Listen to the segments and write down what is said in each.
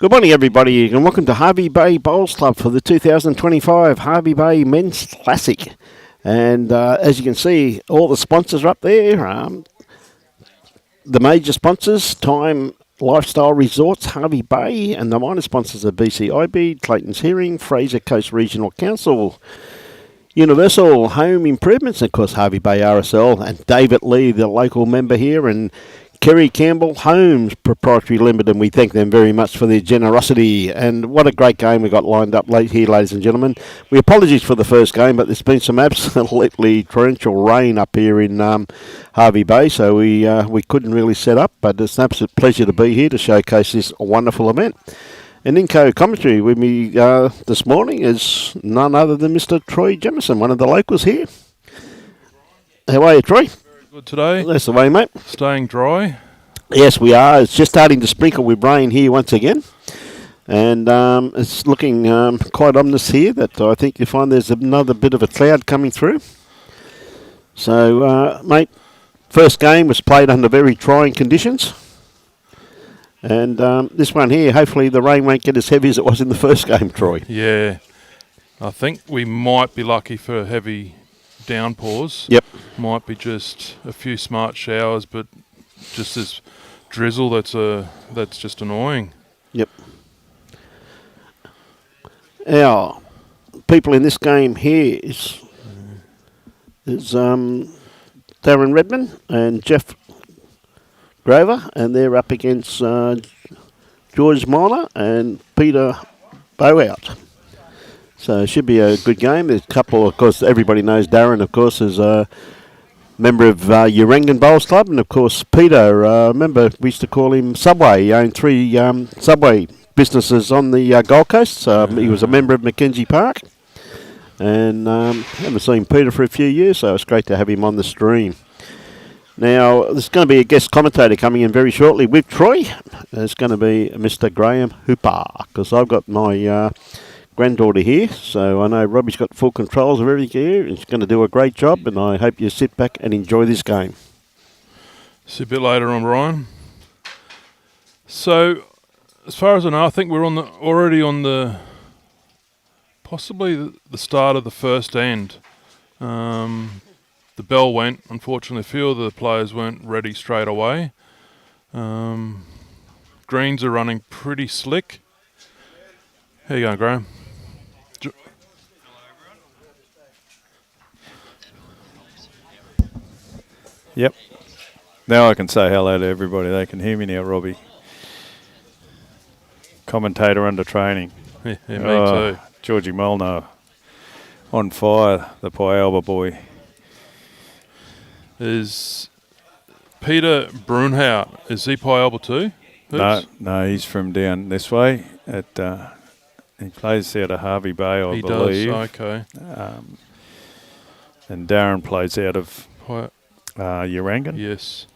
Good morning, everybody, and welcome to Hervey Bay Bowls Club for the 2025 Hervey Bay Men's Classic. And as you can see, all the sponsors are up there. The major sponsors, Time Lifestyle Resorts, Hervey Bay, and the minor sponsors are BCIB, Clayton's Hearing, Fraser Coast Regional Council, Universal Home Improvements, and of course Hervey Bay RSL, and David Lee, the local member here, and Kerry Campbell Homes Proprietary Limited, and we thank them very much for their generosity. And what a great game we got lined up late here, ladies and gentlemen. We apologize for the first game, but there's been some absolutely torrential rain up here in Hervey Bay, so we couldn't really set up, but it's an absolute pleasure to be here to showcase this wonderful event. And in co-commentary with me this morning is none other than Mr. Troy Jemison, one of the locals here. How are you, Troy? Good today. That's the way, mate. Staying dry. Yes, we are. It's just starting to sprinkle with rain here once again. And it's looking quite ominous here that I think you find there's another bit of a cloud coming through. So, mate, first game was played under very trying conditions. And this one here, hopefully the rain won't get as heavy as it was in the first game, Troy. Yeah. I think we might be lucky for heavy downpours. Yep. Might be just a few smart showers, but just this drizzle that's just annoying. Yep. Our people in this game here is Darren Redman and Geoff Grover, and they're up against George Molnar and Peter Bruinhout. So it should be a good game. There's a couple, of course, everybody knows Darren, of course, is a member of Urangan Bowls Club, and of course Peter, remember we used to call him Subway. He owned 3 Subway businesses on the Gold Coast. He was a member of Mackenzie Park, and haven't seen Peter for a few years, so it's great to have him on the stream. Now, there's going to be a guest commentator coming in very shortly with Troy. It's going to be Mr. Graham Hooper, because I've got my granddaughter here, so I know Robbie's got full controls of everything here. He's going to do a great job, and I hope you sit back and enjoy this game. See a bit later on, Brian. So, as far as I know, I think we're already on the possibly the start of the first end. The bell went. Unfortunately, a few of the players weren't ready straight away. Greens are running pretty slick. How you going, Graham? Yep. Now I can say hello to everybody. They can hear me now, Robbie. Commentator under training. Yeah, me too. George Molnar on fire, the Pialba boy. Is Peter Bruinhout, is he Pialba too? No, he's from down this way. He plays out of Hervey Bay, I believe. Does, okay. And Darren plays out of Urangan. Yes.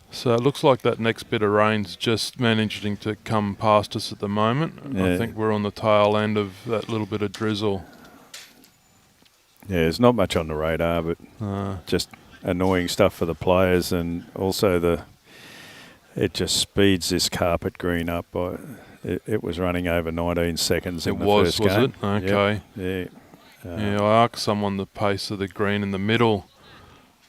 So it looks like that next bit of rain's just managing to come past us at the moment. Yeah. I think we're on the tail end of that little bit of drizzle. Yeah, there's not much on the radar, but just annoying stuff for the players, and also it just speeds this carpet green up. It was running over 19 seconds in the first game. Was it? Okay. Yep. Yeah. I asked someone the pace of the green in the middle,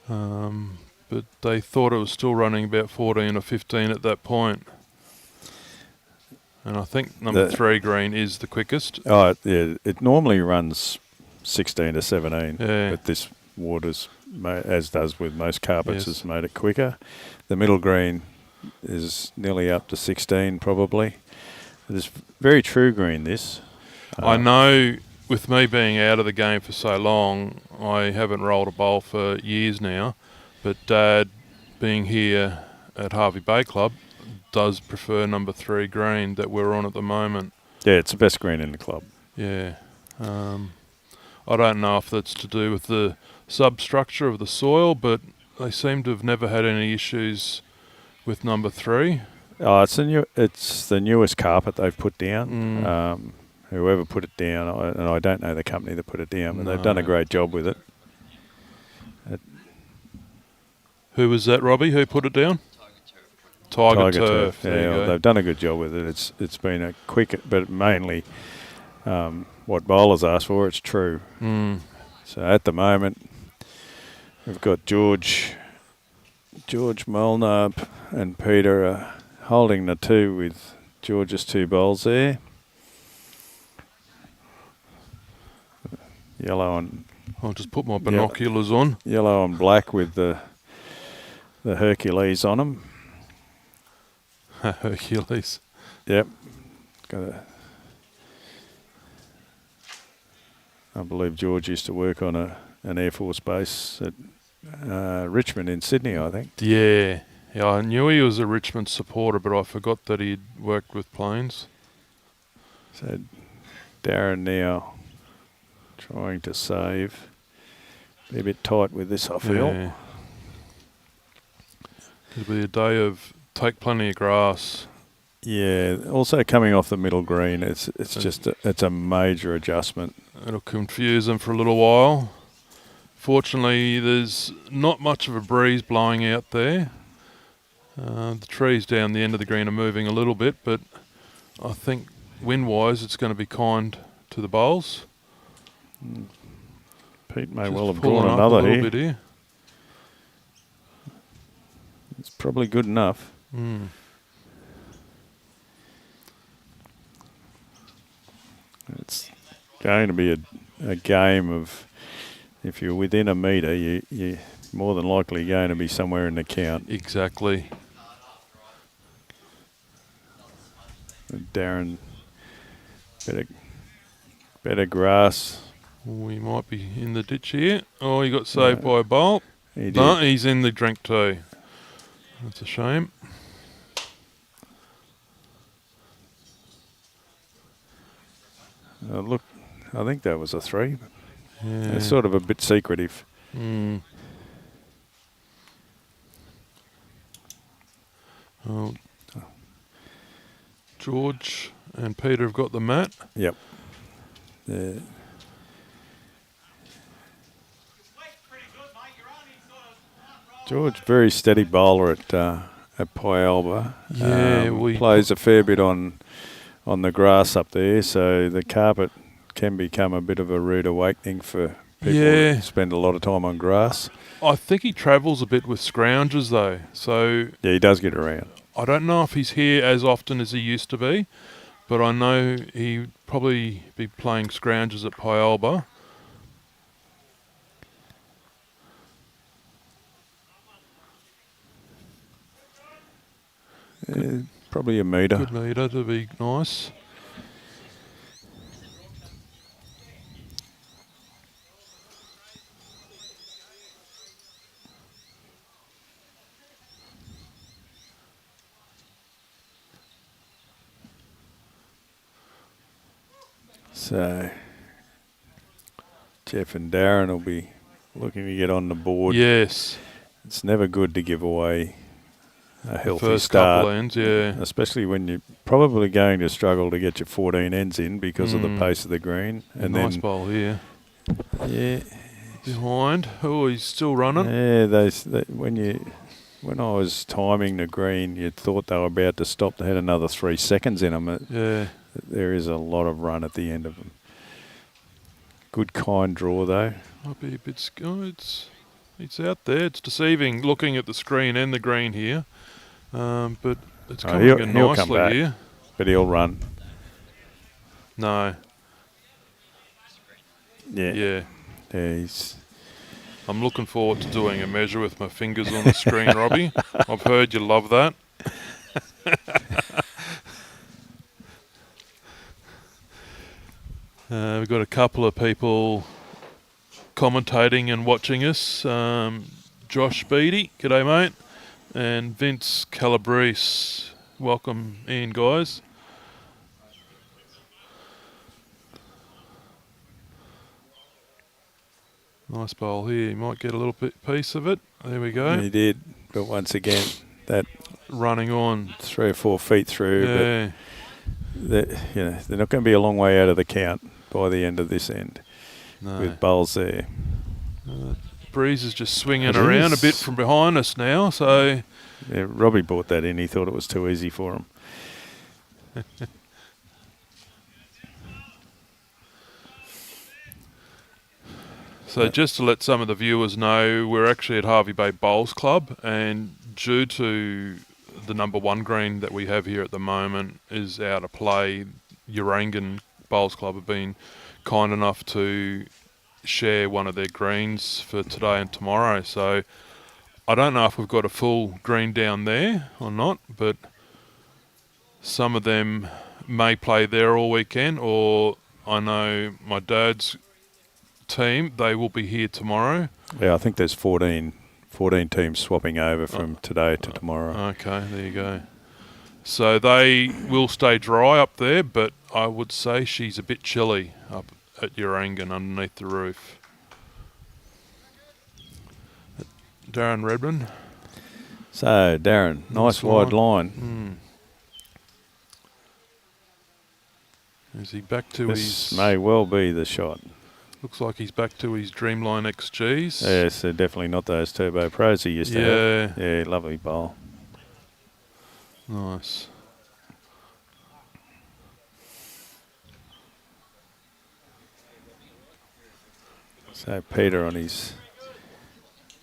but they thought it was still running about 14 or 15 at that point. And I think number 3 green is the quickest. Oh, yeah. It normally runs 16 to 17, yeah. But this water's, as does with most carpets, has made it quicker. The middle green is nearly up to 16 probably. It's very true green, this. I know, with me being out of the game for so long, I haven't rolled a bowl for years now, but Dad, being here at Hervey Bay Club, does prefer number 3 green that we're on at the moment. Yeah, it's the best green in the club. Yeah. I don't know if that's to do with the substructure of the soil, but they seem to have never had any issues with number 3. Oh, it's the newest carpet they've put down. Whoever put it down, and I don't know the company that put it down, but they've done a great job with it. Who was that, Robbie? Who put it down? Tiger Turf. There you go. They've done a good job with it. It's been a quick, but mainly what bowlers ask for. It's true. So at the moment, we've got George Molnar and Peter holding the two with George's 2 bowls there. Yellow and... I'll just put my binoculars on. Yellow and black with the Hercules on them. Hercules. Yep. I believe George used to work on an Air Force base at Richmond in Sydney, I think. Yeah. Yeah, I knew he was a Richmond supporter, but I forgot that he'd worked with planes. So Darren now trying to save. Be a bit tight with this, I feel. Yeah. It'll be a day of take plenty of grass. Yeah, also coming off the middle green, it's a major adjustment. It'll confuse them for a little while. Fortunately, there's not much of a breeze blowing out there. The trees down the end of the green are moving a little bit, but I think wind-wise it's going to be kind to the bowls. Pete may Just well have pulling drawn up another a little here. bit here. It's probably good enough. It's going to be a game of, if you're within a metre, you're more than likely going to be somewhere in the count. Exactly. Darren, better grass. We might be in the ditch here. Oh, he got saved by a bowl. He did. No, he's in the drink too. That's a shame. Look, I think that was a 3. Yeah. It's sort of a bit secretive. Oh. George and Peter have got the mat. Yep. Yeah. George, very steady bowler at Pyalba. Yeah, plays a fair bit on the grass up there, so the carpet can become a bit of a rude awakening for people who spend a lot of time on grass. I think he travels a bit with scroungers though, so yeah, he does get around. I don't know if he's here as often as he used to be, but I know he'd probably be playing scroungers at Pyalba. Probably a metre. Good metre to be nice. So Geoff and Darren will be looking to get on the board. Yes. It's never good to give away a healthy First start. couple ends, yeah. Especially when you're probably going to struggle to get your 14 ends in because of the pace of the green. And nice then, bowl here. Yeah. Behind. Oh, he's still running. Yeah, when I was timing the green, you thought they were about to stop. They had another 3 seconds in them. Yeah. There is a lot of run at the end of them. Good kind draw though. Might be a bit it's out there. It's deceiving looking at the screen and the green here. But it's coming in he'll come nicely back, here. but he'll run. No. Yeah. Yeah. I'm looking forward to doing a measure with my fingers on the screen, Robbie. I've heard you love that. We've got a couple of people commentating and watching us. Josh Beattie, g'day mate, and Vince Calabrese. Welcome in, guys. Nice bowl here. You might get a little piece of it. There we go. He did, but once again, that running on 3 or 4 feet through. Yeah. But they're not going to be a long way out of the count by the end of this end with bowls there. breeze is just swinging It around a is. bit from behind us now, so... Yeah, Robbie brought that in. He thought it was too easy for him. So just to let some of the viewers know, we're actually at Hervey Bay Bowls Club, and due to the number 1 green that we have here at the moment is out of play, Urangan Bowls Club have been kind enough to share one of their greens for today and tomorrow. So I don't know if we've got a full green down there or not, but some of them may play there all weekend, or I know my dad's team, they will be here tomorrow. Yeah, I think there's 14 teams swapping over from today to tomorrow. Okay, there you go. So they will stay dry up there, but I would say she's a bit chilly up at Urangan underneath the roof. Darren Redman. So, Darren, nice wide line. Is he back to This his... may well be the shot. Looks like he's back to his Dreamline XGs. Yes, they're definitely not those Turbo Pros he used to have. Yeah, lovely bowl. Nice. So Peter on his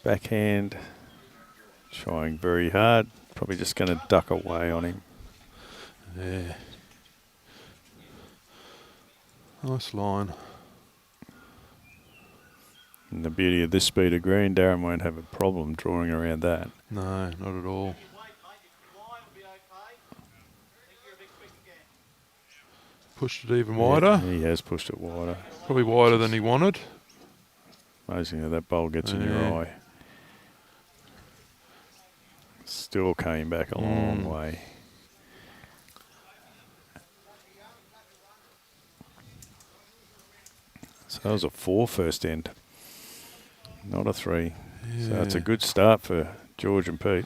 backhand, trying very hard. Probably just going to duck away on him. Yeah. Nice line. And the beauty of this speed of green, Darren won't have a problem drawing around that. No, not at all. Pushed it even wider. Yeah, he has pushed it wider. Probably wider than he wanted. Amazing how that bowl gets in your eye. Still came back a long way. So that was a 4 first end, not a 3. Yeah. So it's a good start for George and Pete.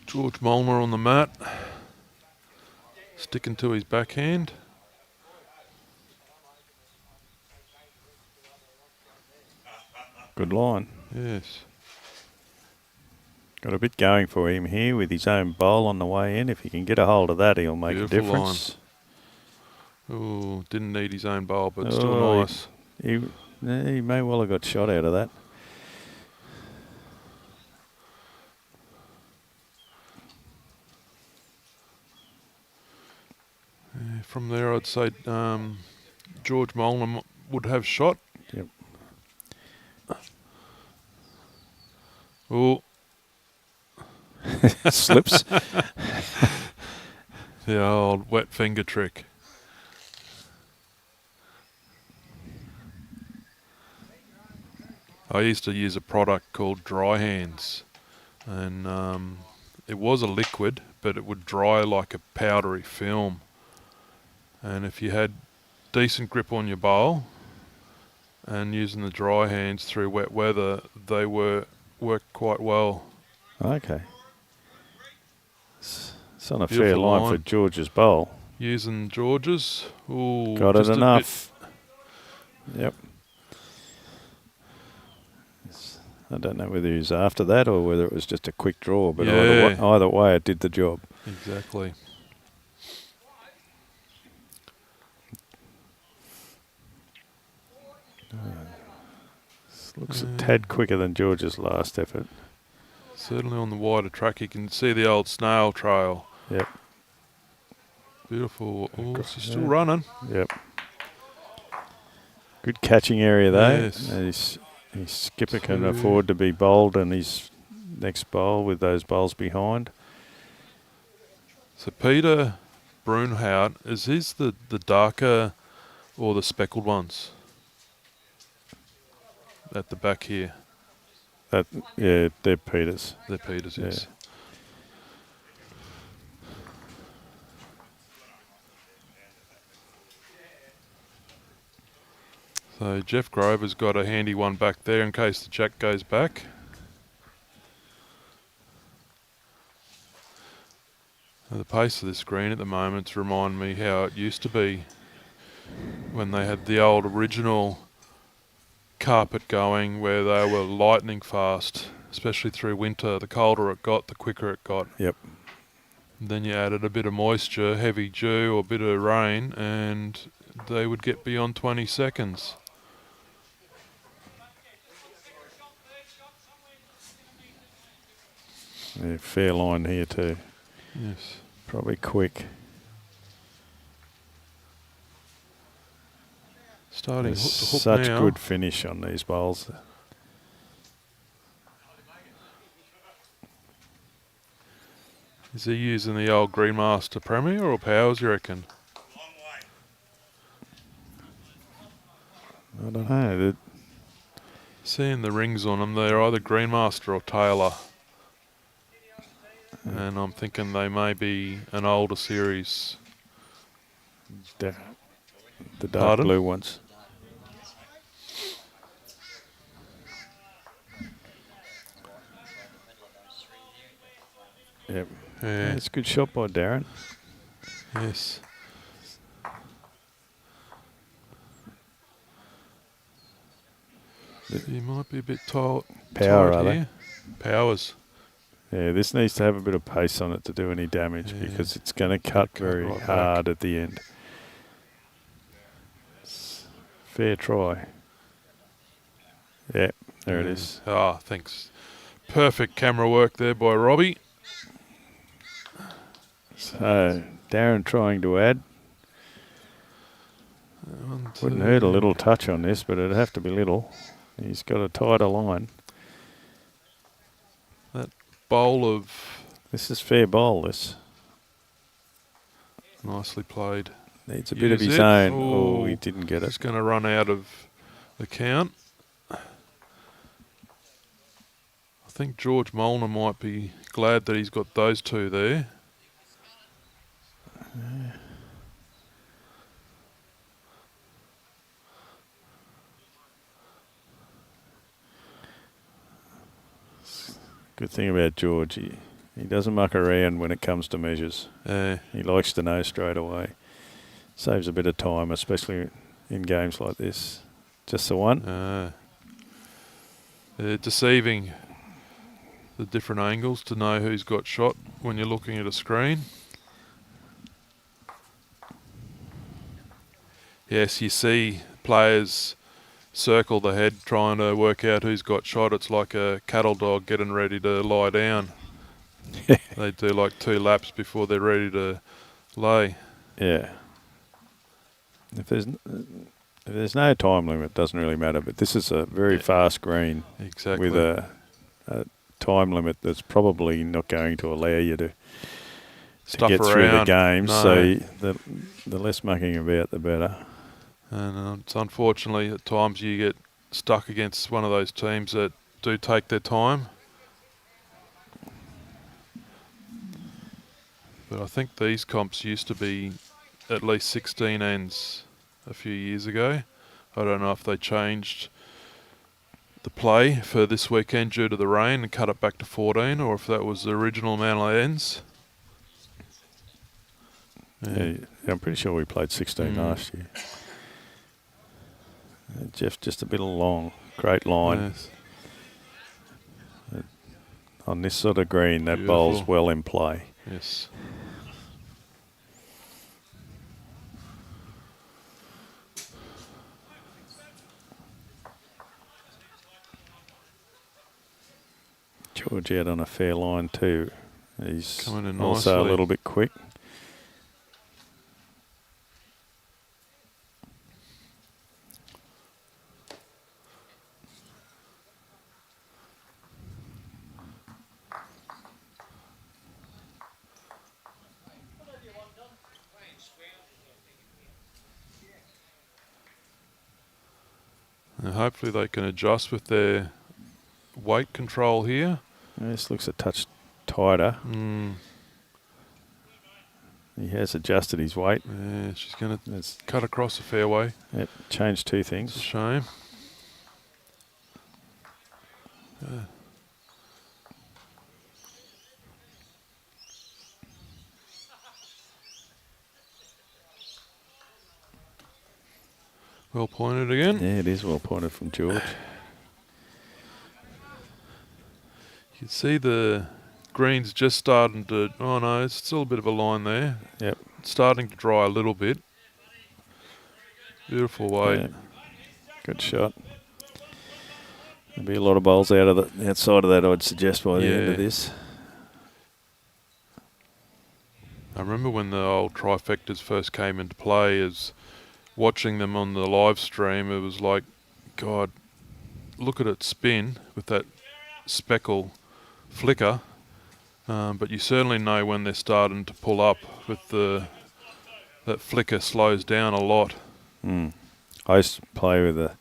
George Molnar on the mat, sticking to his backhand. Good line. Yes. Got a bit going for him here with his own bowl on the way in. If he can get a hold of that, he'll make Beautiful a difference. Oh, didn't need his own bowl, but still nice. He may well have got shot out of that. From there, I'd say George Molnar would have shot. Yep. Oh. Slips. The old wet finger trick. I used to use a product called Dry Hands, and it was a liquid, but it would dry like a powdery film. And if you had decent grip on your bowl and using the dry hands through wet weather, they worked quite well. Okay. It's on a Beautiful fair line line. for George's bowl. Using George's. Ooh, Got it just a enough. Yep. I don't know whether he was after that or whether it was just a quick draw, but either way it did the job. bit. Exactly. This looks a tad quicker than George's last effort. Certainly on the wider track, you can see the old snail trail. Yep. Beautiful. Oh, she's still running. Yep. Good catching area though. Yes. His skipper can afford to be bowled in his next bowl with those bowls behind. So Peter Bruinhout, is his the darker or the speckled ones? At the back here. Yeah, they're Peter's. They're Peter's, Yeah. yes. So Geoff Grover's got a handy one back there in case the jack goes back. Now the pace of this green at the moment remind me how it used to be when they had the old original carpet going where they were lightning fast, especially through winter. The colder it got, the quicker it got. Yep. And then you added a bit of moisture, heavy dew or a bit of rain, and they would get beyond 20 seconds. Yeah, fair line here too. Yes. Probably quick. Starting hook There's to hook such now. good finish on these bowls. Is he using the old Greenmaster Premier or Powers, you reckon? I don't know. Seeing the rings on them, they're either Greenmaster or Taylor. And I'm thinking they may be an older series. The dark Pardon? blue ones. Yep. Yeah. That's a good shot by Darren. Yes. He might be a bit Power, tight are they? here. Powers. Yeah, this needs to have a bit of pace on it to do any damage because it's going to cut very right hard at the end. Fair try. Yeah, there it is. Ah, thanks. Perfect camera work there by Robbie. So, Darren trying to add. Wouldn't hurt a little touch on this, but it'd have to be little. He's got a tighter line. That bowl of... This is fair bowl, this. Nicely played. Needs a bit of Use his it. own. Oh, Oh, he didn't get He's it. going to run out of the count. I think George Molnar might be glad that he's got those two there. Good thing about George, he doesn't muck around when it comes to measures. He likes to know straight away. Saves a bit of time, especially in games like this. Just the one? They're deceiving the different angles to know who's got shot when you're looking at a screen. Yes, you see players circle the head trying to work out who's got shot. It's like a cattle dog getting ready to lie down. They do like 2 laps before they're ready to lay. Yeah. If there's no time limit, it doesn't really matter. But this is a very fast green. Exactly. With a time limit that's probably not going to allow you to get through the game. No. So the less mucking about, the better. And it's unfortunately at times you get stuck against one of those teams that do take their time. But I think these comps used to be at least 16 ends a few years ago. I don't know if they changed the play for this weekend due to the rain and cut it back to 14, or if that was the original amount of ends. Yeah, I'm pretty sure we played 16 last year. Geoff just a bit long. Great line. Yes. On this sort of green, that Beautiful. bowl's well in play. Yes. George out on a fair line too. He's Coming in also nicely. a little bit quick. Now hopefully they can adjust with their weight control here. This looks a touch tighter. He has adjusted his weight. Yeah, she's going to cut across the fairway. Yep, changed two It's a things. shame. Well pointed again. Yeah, it is well pointed from George. You can see the green's just starting to... Oh, no, it's still a bit of a line there. Yep. It's starting to dry a little bit. Beautiful weight. Yeah. Good shot. There'll be a lot of bowls out of the outside of that, I'd suggest, by the end of this. I remember when the old trifectas first came into play, as watching them on the live stream, it was like, God, look at it spin with that speckle flicker. But you certainly know when they're starting to pull up with that flicker slows down a lot. I used to play with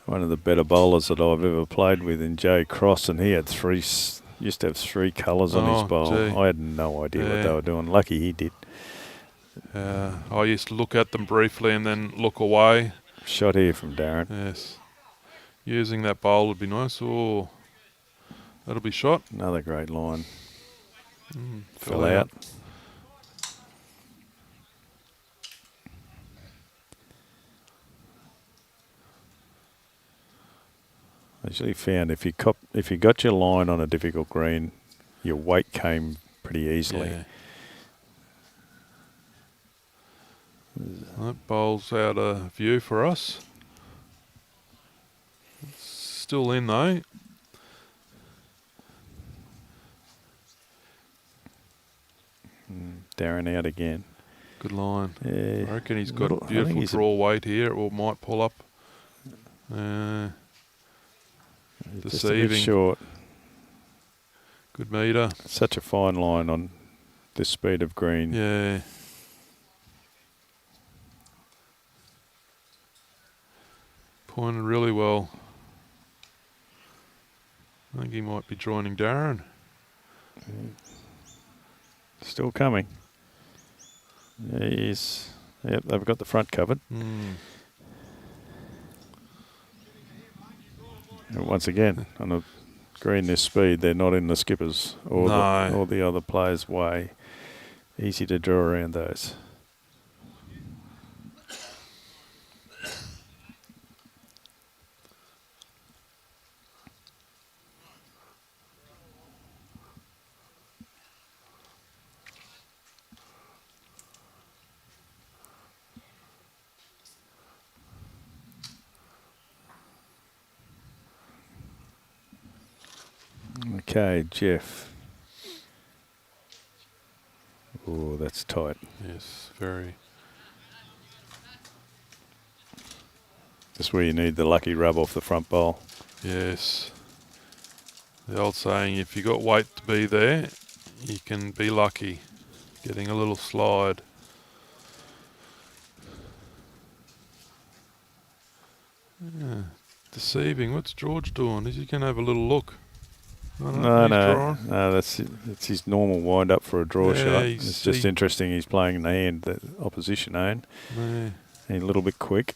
one of the better bowlers that I've ever played with in Jay Cross, and he had used to have three colours on his bowl. Gee. I had no idea what they were doing. Lucky he did. I used to look at them briefly and then look away. Shot here from Darren. Yes. Using that bowl would be nice. Oh, that'll be shot. Another great line. Fell out. I actually found if you got your line on a difficult green, your weight came pretty easily. Yeah. That bowl's out of view for us. It's still in though. Darren out again. Good line. Yeah. I reckon he's got beautiful draw weight here, or might pull up. Just a bit short. Good meter. Such a fine line on this speed of green. Yeah. Pointed really well. I think he might be joining Darren. Still coming. Yes. Yep, they've got the front covered. And once again, on a green this speed, they're not in the skipper's or the other player's way. Easy to draw around those. Okay, Geoff. Oh, that's tight. Yes, very. That's where you need the lucky rub off the front bowl. Yes. The old saying, if you got weight to be there, you can be lucky. Getting a little slide. Yeah. Deceiving. What's George doing? Is he going to have a little look? No, that's his normal wind up for a draw shot. It's just interesting he's playing in the hand that opposition own. Yeah. And a little bit quick.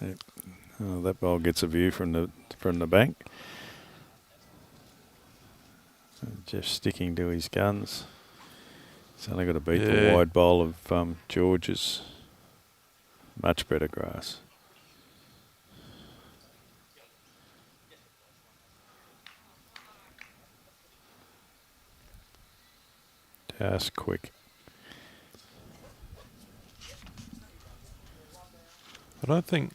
Yep. Oh, that ball gets a view from the bank. Just sticking to his guns. He's only got to beat the wide bowl of George's. Much better grass. Just quick. I don't think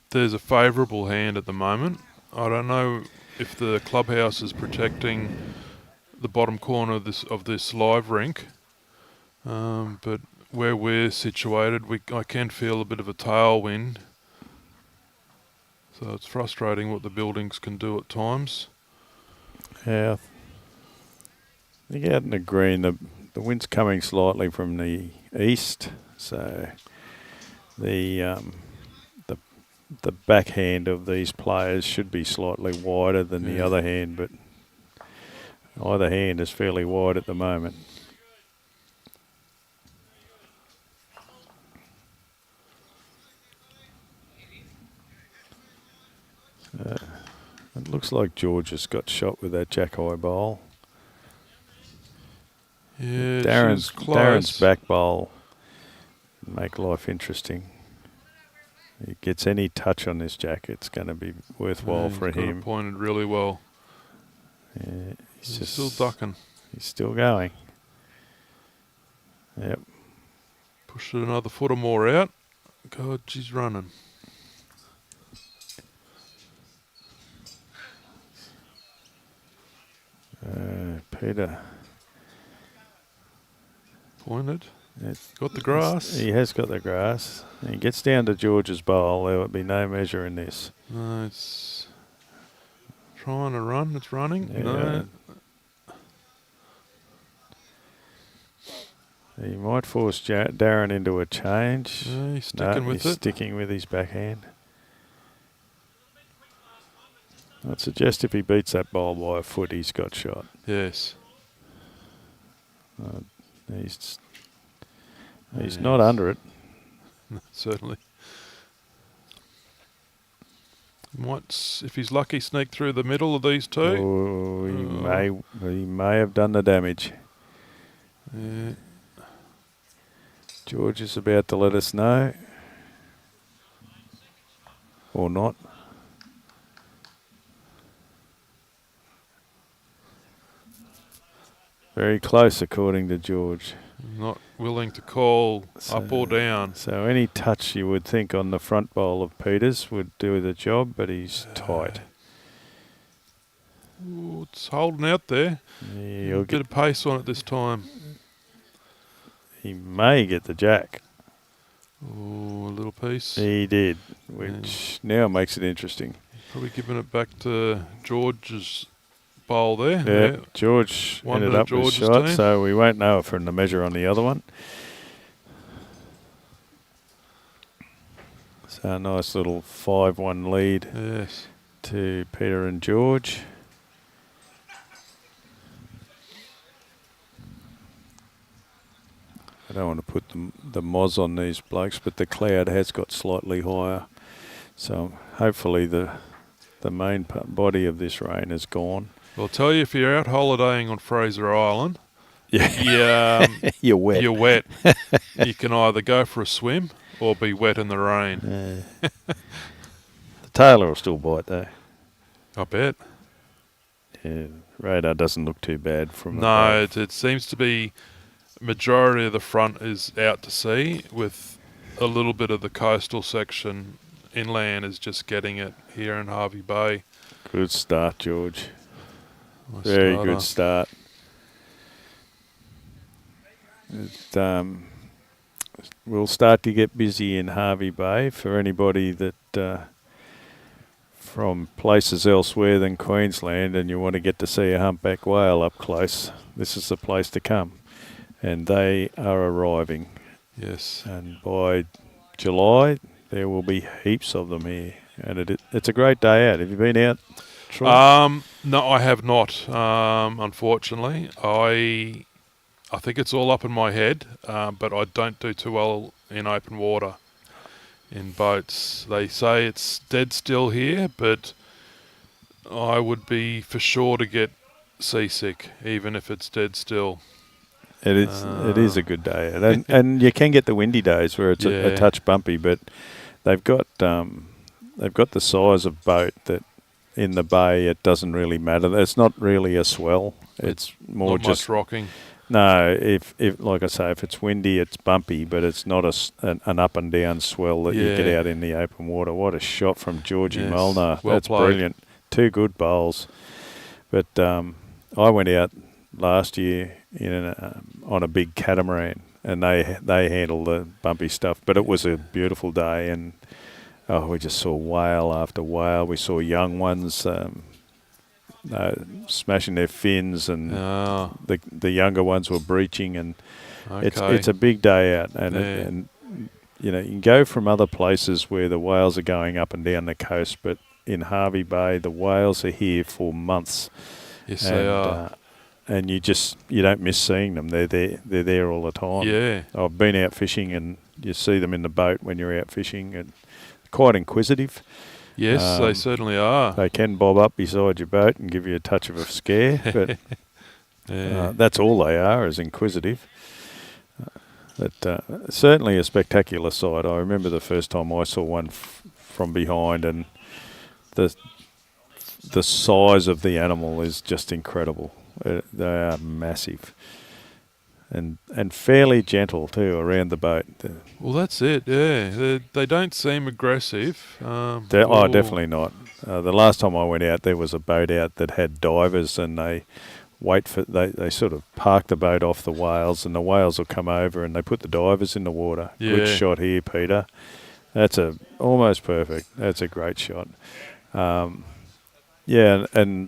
there's a favourable hand at the moment. I don't know if the clubhouse is protecting the bottom corner of this live rink, but where we're situated, I can feel a bit of a tailwind. So it's frustrating what the buildings can do at times. Yeah. I think out in the green, the wind's coming slightly from the east, so the the backhand of these players should be slightly wider than the other hand, but either hand is fairly wide at the moment. It looks like George has got shot with that jack-high bowl. Yeah, Darren's back bowl make life interesting. He gets any touch on this jack, it's going to be worthwhile for him. Got it pointed really well. Yeah, he's just still ducking. He's still going. Yep. Push it another foot or more out. God, she's running. Peter. Pointed. Got the grass. He has got the grass. He gets down to George's bowl. There would be no measure in this. No, it's trying to run. It's running. Yeah. No. He might force Darren into a change. No, he's sticking with he's it. Sticking with his backhand. I'd suggest if he beats that bowl by a foot, he's got shot. Yes. He's not under it. Certainly. Might, if he's lucky, sneak through the middle of these two. Oh, he may have done the damage. Yeah. George is about to let us know. Or not. Very close, according to George. Not willing to call up or down. So any touch you would think on the front bowl of Peters would do the job, but he's tight. Ooh, it's holding out there. Yeah, a bit of pace on it this time. He may get the jack. Oh, a little piece. He did, which now makes it interesting. Probably giving it back to George's bowl there. Yeah, George ended up with shot, so we won't know it from the measure on the other one. So a nice little 5-1 lead to Peter and George. I don't want to put the moz on these blokes, but the cloud has got slightly higher. So hopefully the main body of this rain is gone. I'll tell you, if you're out holidaying on Fraser Island, you're wet. You're wet. You can either go for a swim or be wet in the rain. The tailor will still bite though. I bet. Yeah, radar doesn't look too bad from No, it seems to be majority of the front is out to sea, with a little bit of the coastal section inland is just getting it here in Hervey Bay. Good start, George. Very good start. We'll start to get busy in Hervey Bay for anybody that from places elsewhere than Queensland and you want to get to see a humpback whale up close. This is the place to come. And they are arriving. Yes. And by July, there will be heaps of them here. And it's a great day out. Have you been out, Troy? No, I have not, unfortunately. I think it's all up in my head, but I don't do too well in open water, in boats. They say it's dead still here, but I would be for sure to get seasick, even if it's dead still. It is a good day out. And you can get the windy days where it's a touch bumpy, but they've got the size of boat that in the bay it doesn't really matter. It's not really a swell. It's more not just much rocking. No, if like I say, if it's windy, it's bumpy, but it's not an up and down swell that you get out in the open water. What a shot from Georgie Molnar. Well That's played. Brilliant. 2 good bowls. But I went out last year on a big catamaran, and they handle the bumpy stuff. But it was a beautiful day, and we just saw whale after whale. We saw young ones smashing their fins, and the younger ones were breaching, and it's a big day out, and you can go from other places where the whales are going up and down the coast, but in Hervey Bay, the whales are here for months. Yes, they are. And you don't miss seeing them. They're there all the time. Yeah. I've been out fishing and you see them in the boat when you're out fishing, and quite inquisitive. Yes, they certainly are. They can bob up beside your boat and give you a touch of a scare, but that's all they are, is inquisitive. But certainly a spectacular sight. I remember the first time I saw one from behind, and the size of the animal is just incredible. They are massive. And fairly gentle too around the boat. Well, that's it. Yeah, they don't seem aggressive. Definitely not. The last time I went out, there was a boat out that had divers, and they sort of park the boat off the whales, and the whales will come over and they put the divers in the water. Yeah. Good shot here, Peter. That's almost perfect. That's a great shot. And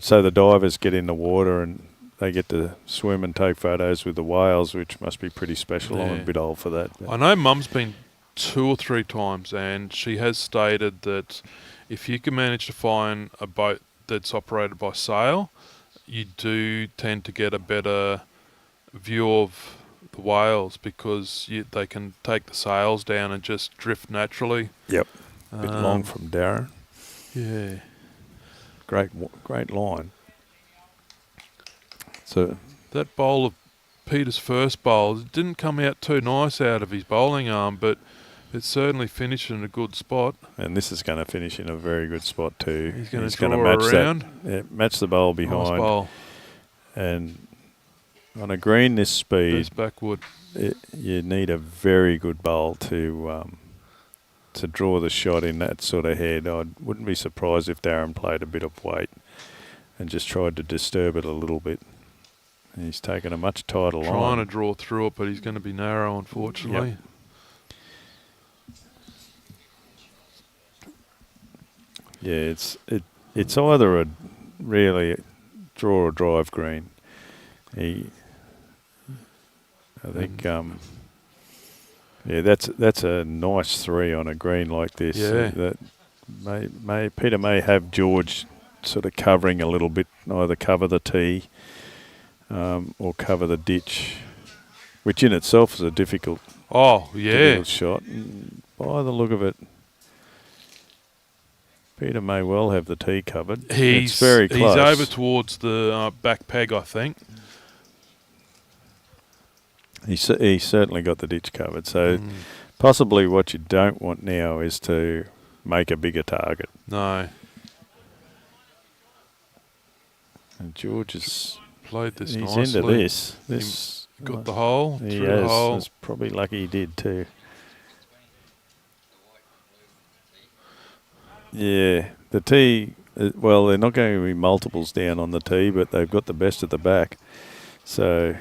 so the divers get in the water and they get to swim and take photos with the whales, which must be pretty special. I'm a bit old for that. I know Mum's been 2 or 3 times, and she has stated that if you can manage to find a boat that's operated by sail, you do tend to get a better view of the whales, because they can take the sails down and just drift naturally. Yep. A bit long from Darren. Yeah. Great line. So that bowl of Peter's first bowl, it didn't come out too nice out of his bowling arm, but it certainly finished in a good spot. And this is going to finish in a very good spot too. He's going to match around. Match the bowl behind. Nice bowl. And on a green this speed, This backwood, you need a very good bowl to draw the shot in that sort of head. I wouldn't be surprised if Darren played a bit of weight and just tried to disturb it a little bit. He's taken a much tighter line. Trying to draw through it, but he's going to be narrow, unfortunately. Yep. Yeah, it's either a really draw or drive green. I think that's a nice 3 on a green like this. Yeah. That Peter may have George sort of covering a little bit, either cover the tee or cover the ditch, which in itself is a difficult shot. And by the look of it, Peter may well have the tee covered. It's very close. He's over towards the back peg, I think. He certainly got the ditch covered. So possibly what you don't want now is to make a bigger target. No. And George has played this he's nicely. into this. He got the hole. He through has. the hole. It's probably lucky he did too. Yeah, the tee. Well, they're not going to be multiples down on the tee, but they've got the best at the back. So,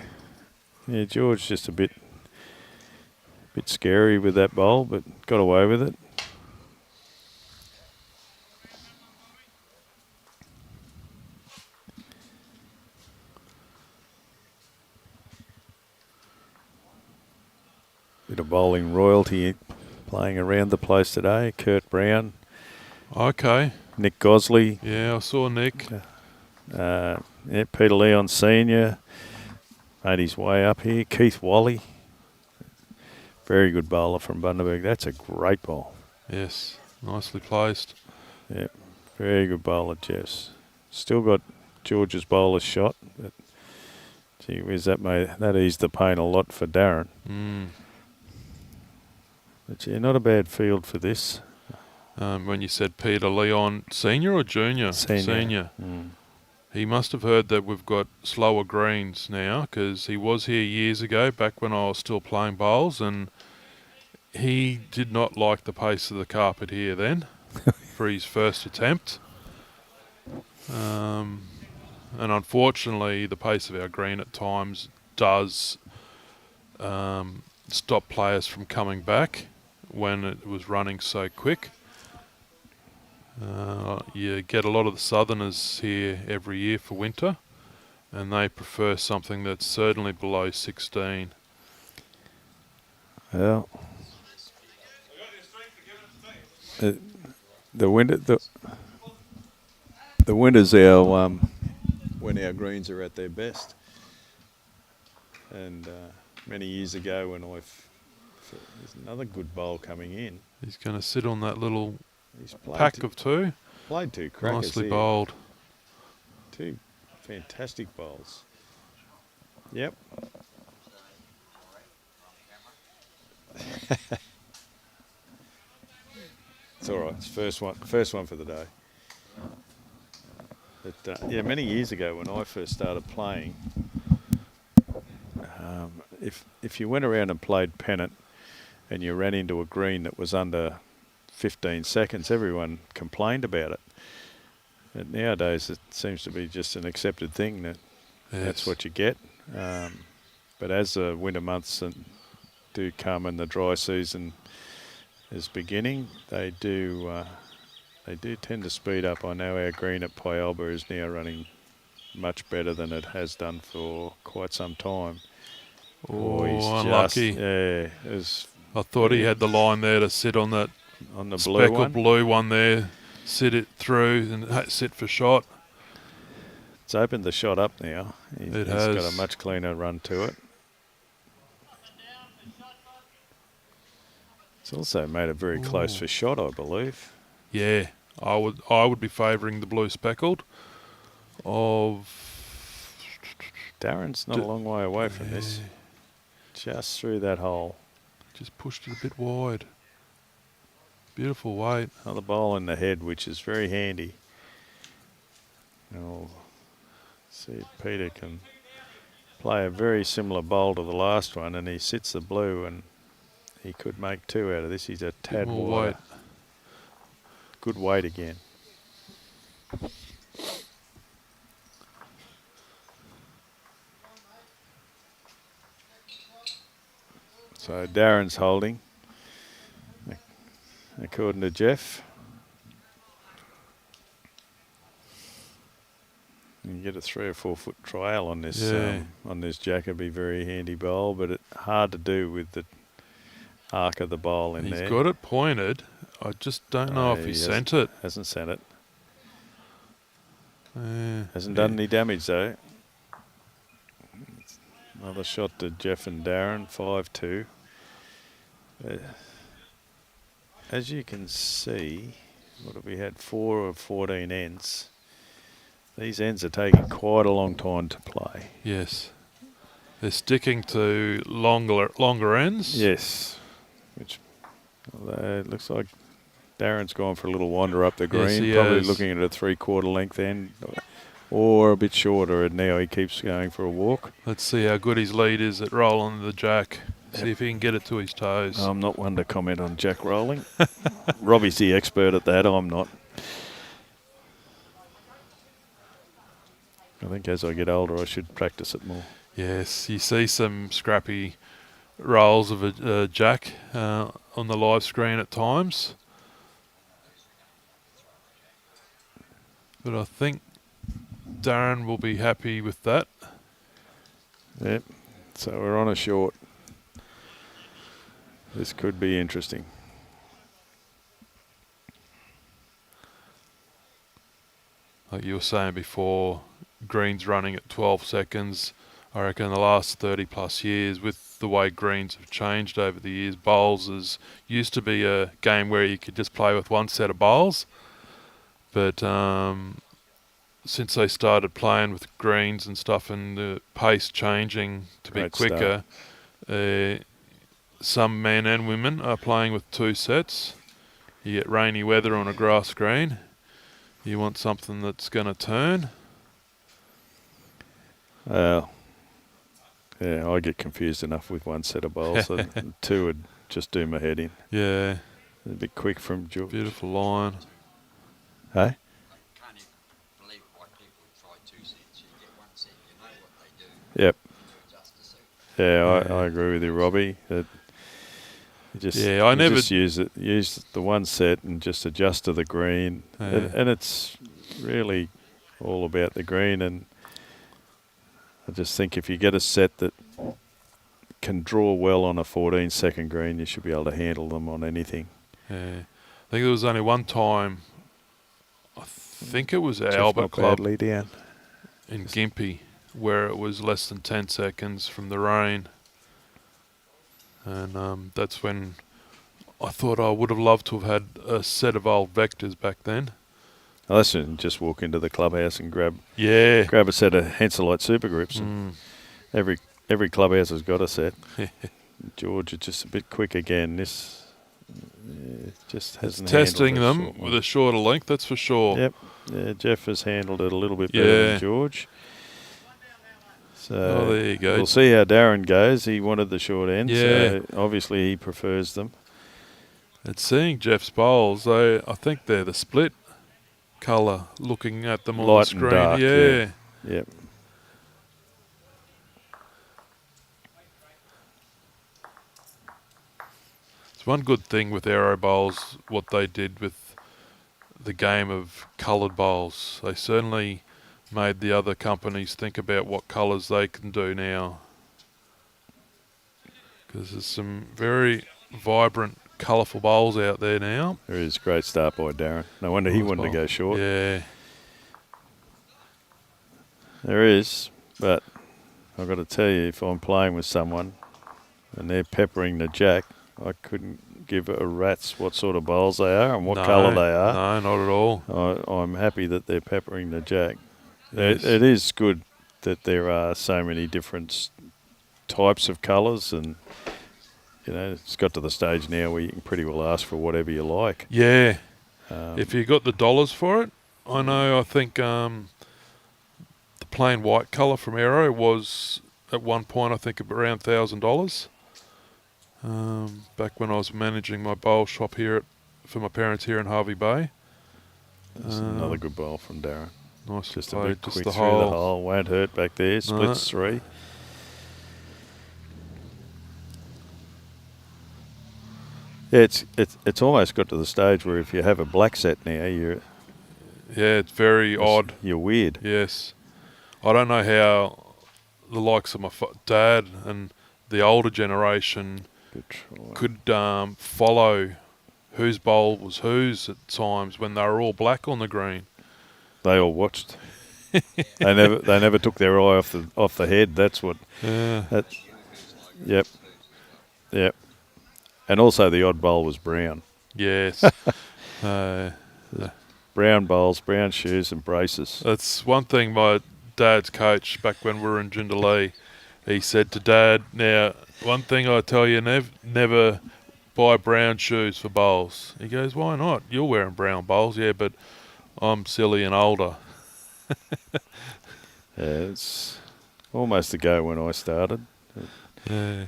yeah, George just a bit scary with that bowl, but got away with it. Bit of bowling royalty playing around the place today. Kurt Brown. Okay. Nick Gosley. Yeah, I saw Nick. Peter Leon Sr. made his way up here. Keith Wally. Very good bowler from Bundaberg. That's a great bowl. Yes, nicely placed. Yeah, very good bowler, Jess. Still got George's bowler shot, but gee whiz, that eased the pain a lot for Darren. But yeah, not a bad field for this. When you said Peter Leon, senior or junior? Senior. He must have heard that we've got slower greens now, because he was here years ago, back when I was still playing bowls, and he did not like the pace of the carpet here then for his first attempt. And unfortunately, the pace of our green at times does stop players from coming back when it was running so quick. You get a lot of the southerners here every year for winter, and they prefer something that's certainly below 16. Well, The winter's our when our greens are at their best. And many years ago when there's another good bowl coming in. He's going to sit on that little Played pack of two. Played two crackers. Nicely here. bowled. Two fantastic bowls. Yep. It's all right. It's first one for the day. But yeah, many years ago when I first started playing, if you went around and played pennant and you ran into a green that was under 15 seconds, everyone complained about it. And nowadays it seems to be just an accepted thing that that's what you get. But as the winter months do come and the dry season is beginning, they do tend to speed up. I know our green at Pyalba is now running much better than it has done for quite some time. Oh, he's unlucky. I thought he had the line there to sit on that on the speckled blue one there, sit it through and sit for shot. It's opened the shot up now. He's got a much cleaner run to it. It's also made it very close for shot, I believe. Yeah, I would be favouring the blue speckled. Darren's not a long way away from this. Just through that hole. Just pushed it a bit wide. Beautiful weight. Another bowl in the head, which is very handy. We'll see if Peter can play a very similar bowl to the last one, and he sits the blue, and he could make two out of this. He's a tad wider. Weight. Good weight again. So Darren's holding, according to Geoff. You can get a 3 or 4 foot trail on this jack. It'd be very handy bowl, but it's hard to do with the arc of the bowl in there. He's got it pointed. I just don't know if he sent it. Hasn't sent it. Hasn't done any damage though. Another shot to Geoff and Darren, 5-2. As you can see, what have we had? 4 of 14 ends. These ends are taking quite a long time to play. Yes. They're sticking to longer ends. Yes. Which looks like Darren's gone for a little wander up the green, probably looking at a 3/4 length end or a bit shorter, and now he keeps going for a walk. Let's see how good his lead is at rolling the jack. See if he can get it to his toes. I'm not one to comment on jack rolling. Robbie's the expert at that, I'm not. I think as I get older I should practice it more. Yes, you see some scrappy rolls of a jack on the live screen at times. But I think Darren will be happy with that. Yep, so we're on a short. This could be interesting. Like you were saying before, greens running at 12 seconds. I reckon the last 30 plus years, with the way greens have changed over the years, bowls used to be a game where you could just play with one set of bowls. But since they started playing with greens and stuff and the pace changing to be quicker, some men and women are playing with 2 sets. You get rainy weather on a grass green. You want something that's going to turn. Yeah, I get confused enough with one set of bowls. So 2 would just do my head in. Yeah. A bit quick from George. Beautiful line. Hey? Can't you believe why people try 2 sets? You get 1 set, you know what they do. Yep. Just a set. Yeah, I agree with you, Robbie. Just use the 1 set and just adjust to the green. And it's really all about the green. And I just think if you get a set that can draw well on a 14-second green, you should be able to handle them on anything. Yeah. think there was only one time, I think it was Geoff Albert not Club badly down. in Gympie, where it was less than 10 seconds from the rain. And that's when I thought I would have loved to have had a set of old Vectors back then. Oh, listen, just walk into the clubhouse and grab Yeah. a set of Henselite Super Grips. And every clubhouse has got a set. George is just a bit quick again. This just hasn't Testing handled them with a shorter length, that's for sure. Yep. Yeah, Geoff has handled it a little bit better than George. So there you go. We'll see how Darren goes. He wanted the short end, Yeah. so obviously he prefers them. And seeing Geoff's bowls, I think they're the split colour, looking at them on Light the and screen. dark, Yeah. Yep. It's one good thing with aero bowls, what they did with the game of coloured bowls. They certainly made the other companies think about what colours they can do now. Because there's some very vibrant, colourful bowls out there now. There is a great start by Darren. No wonder he wanted to go short. Yeah. There is, but I've got to tell you, if I'm playing with someone and they're peppering the jack, I couldn't give a rat's what sort of bowls they are and what colour they are. No, not at all. I'm happy that they're peppering the jack. Yes. It is good that there are so many different types of colours, and it's got to the stage now where you can pretty well ask for whatever you like. Yeah. If you got the dollars for it, I think the plain white colour from Aero was at one point I think around $1,000. Back when I was managing my bowl shop for my parents here in Hervey Bay. That's another good bowl from Darren. Nice, just played, a bit just quick the through the hole. Won't hurt back there. Splits 3. Yeah, it's almost got to the stage where if you have a black set now, it's very odd. You're weird. Yes, I don't know how the likes of my dad and the older generation could follow whose bowl was whose at times when they were all black on the green. They all watched. They never took their eye off the head. That's what. Yeah. Yep. And also the odd bowl was brown. Yes. Brown bowls, brown shoes and braces. That's one thing my dad's coach back when we were in Jindalee, he said to Dad, now, one thing I tell you, never buy brown shoes for bowls. He goes, why not? You're wearing brown bowls. Yeah, but I'm silly and older. It's almost a go when I started. Yeah.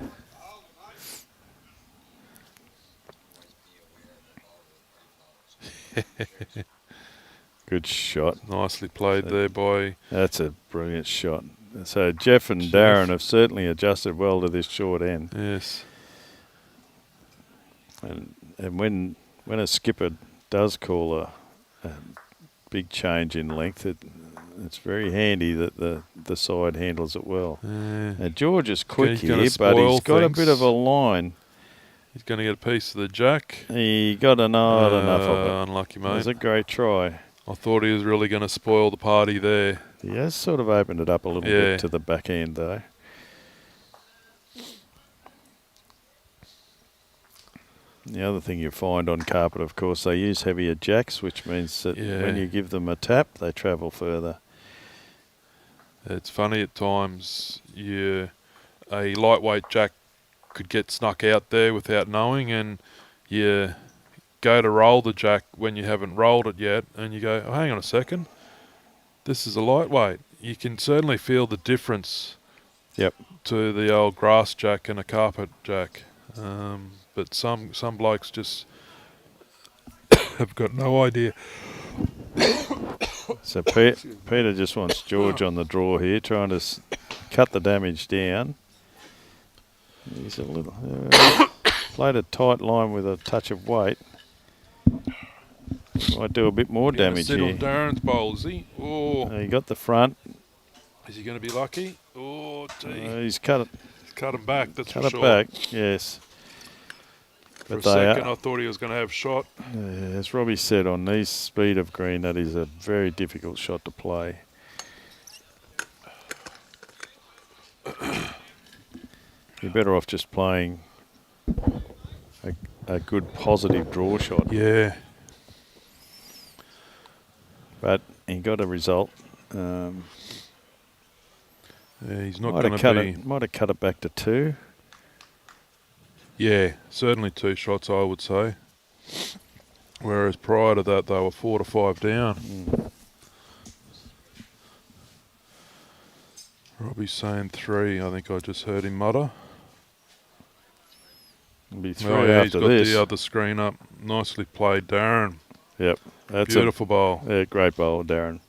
Good shot. Nicely played there by... That's a brilliant shot. So Geoff and Darren have certainly adjusted well to this short end. Yes. And when a skipper does call a big change in length, it's very handy that the side handles it well. Yeah. Now George is quick He's gonna here, but he's got a things. bit of a line. He's going to get a piece of the jack. He got not enough of it. Unlucky, It mate. was a great try. I thought he was really going to spoil the party there. He has sort of opened it up a little bit to the back end, though. The other thing you find on carpet, of course, they use heavier jacks, which means that when you give them a tap, they travel further. It's funny at times, a lightweight jack could get snuck out there without knowing, and you go to roll the jack when you haven't rolled it yet, and you go, oh, hang on a second, this is a lightweight. You can certainly feel the difference to the old grass jack and a carpet jack. But some blokes just have got no idea. So Peter just wants George on the draw here, trying to cut the damage down. He's a little played a tight line with a touch of weight. Might do a bit more damage here. On Darren's bowl, is he? Oh, He got the front. is he going to be lucky? Oh, gee. He's cut it. He's cut him back. That's Cut for it sure. back. Yes. For a they second, are- I thought he was going to have shot. As Robbie said, on these speed of green, that is a very difficult shot to play. You're better off just playing a good positive draw shot. Yeah. But he got a result. Yeah, he's not Might going have to cut be. it. Might have cut it back to 2. Yeah, certainly 2 shots, I would say. Whereas prior to that, they were 4 to 5 down. Robbie's saying 3. I think I just heard him mutter. It'll be 3 Oh, yeah, he's after got this. the other screen up. Nicely played, Darren. Yep, that's Beautiful bowl. a great bowl, Darren.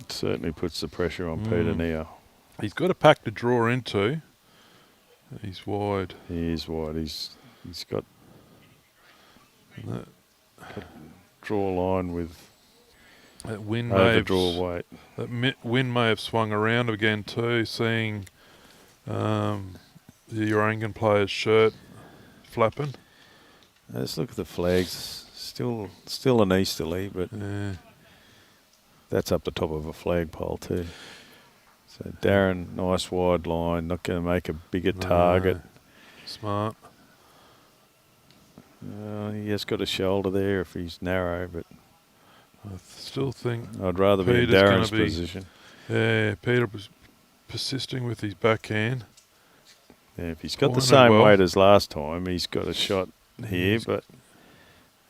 It certainly puts the pressure on Peter now. He's got a pack to draw into. He's wide. He is wide. He's got That, draw line with that wind may over have, draw weight. wind may have swung around again too, seeing the Urangan player's shirt flapping. Let's look at the flags. Still an easterly, but Yeah. that's up the top of a flagpole too. So Darren, nice wide line, not going to make a bigger target. Smart. He has got a shoulder there if he's narrow, but I still think, I'd rather be in Peter's gonna Darren's be- position. yeah, Peter was persisting with his backhand. Yeah, if he's got the Pointed same well. weight as last time, he's got a shot here, He's- but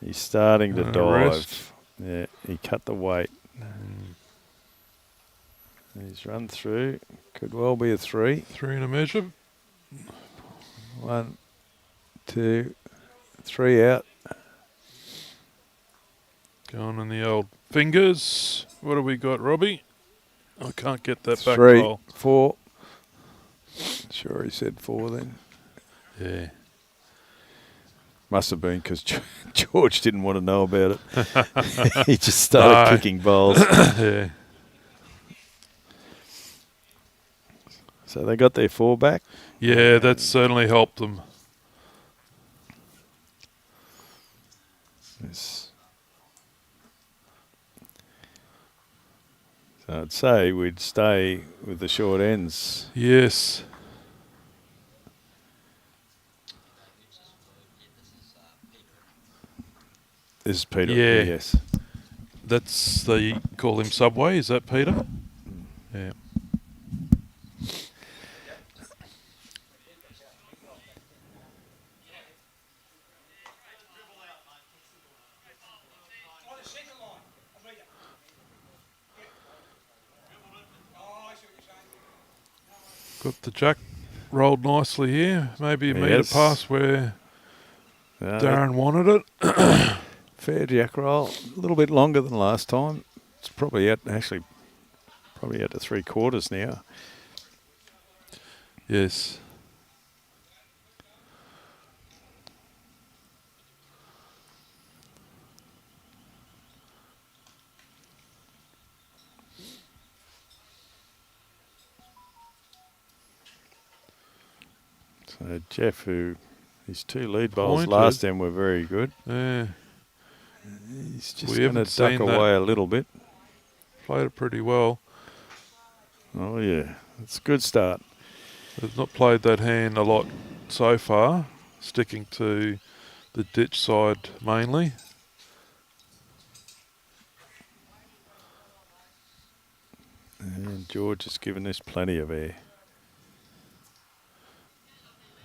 he's starting to And a dive. rest. Yeah, he cut the weight. He's run through. Could well be a 3. 3 and a measure. 1, 2, 3 out. Going in the old fingers. What have we got, Robbie? I can't get that back 3, roll. 4. Sure, he said 4 then. Yeah. Must have been because George didn't want to know about it. He just started No. kicking bowls. Yeah. So they got their 4 back. Yeah, that's certainly helped them. Yes. So I'd say we'd stay with the short ends. Yes. This is Peter. Yeah. Yes. That's, they call him Subway. Is that Peter? Yeah. Got the jack rolled nicely here. Maybe a metre Yes. past where No, Darren wanted it. fair jack roll. A little bit longer than last time. It's probably out to 3/4 now. Yes. So Geoff, who his 2 lead bowls Pointed. last time were very good. Yeah. He's just We going to haven't duck seen that. away a little bit. Played it pretty well. Oh yeah, it's a good start. They've not played that hand a lot so far, sticking to the ditch side mainly. And George has given this plenty of air.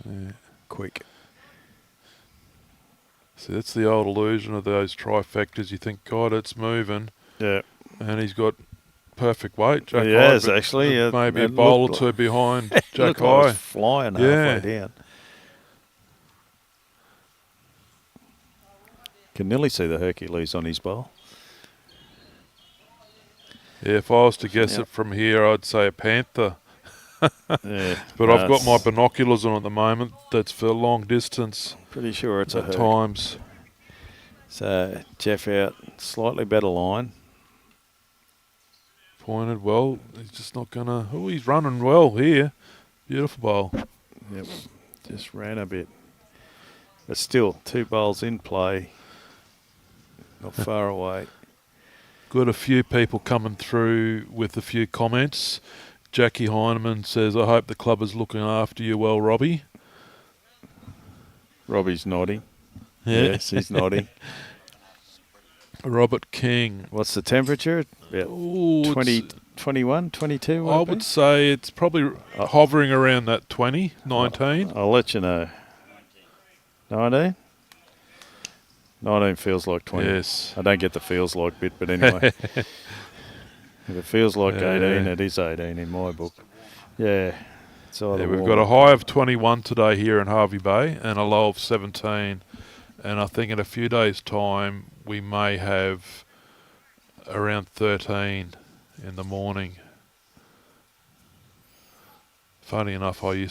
Yeah. Quick. See, that's the old illusion of those trifectas. You think, God, it's moving, Yeah. and he's got perfect weight. Jack He High, has, but actually. maybe a It bowl or looked two behind It Jack looked like it High. was flying Yeah. halfway down. Can nearly see the Hercules on his bowl. Yeah, if I was to guess Yep. it from here, I'd say a panther. Yeah, But I've got my that's- binoculars on at the moment. That's for long distance Pretty sure it's a at Herc. times. So Geoff out, slightly better line. Pointed well. He's just not going to... Oh, he's running well here. Beautiful bowl. Yep, just ran a bit. But still, 2 bowls in play. Not far away. Got a few people coming through with a few comments. Jackie Heineman says, I hope the club is looking after you well, Robbie. Robbie's nodding. Yeah. Yes, he's nodding. Robert King. What's the temperature? About Ooh, 20, 21, 22? I would say it's probably hovering around that 20, 19. I'll let you know. 19? 19 feels like 20. Yes. I don't get the feels like bit, but anyway. If it feels like 18, it is 18 in my book. Yeah. It's either We've warm got a or high of 21 today here in Hervey Bay and a low of 17. And I think in a few days' time we may have around 13 in the morning. Funny enough, I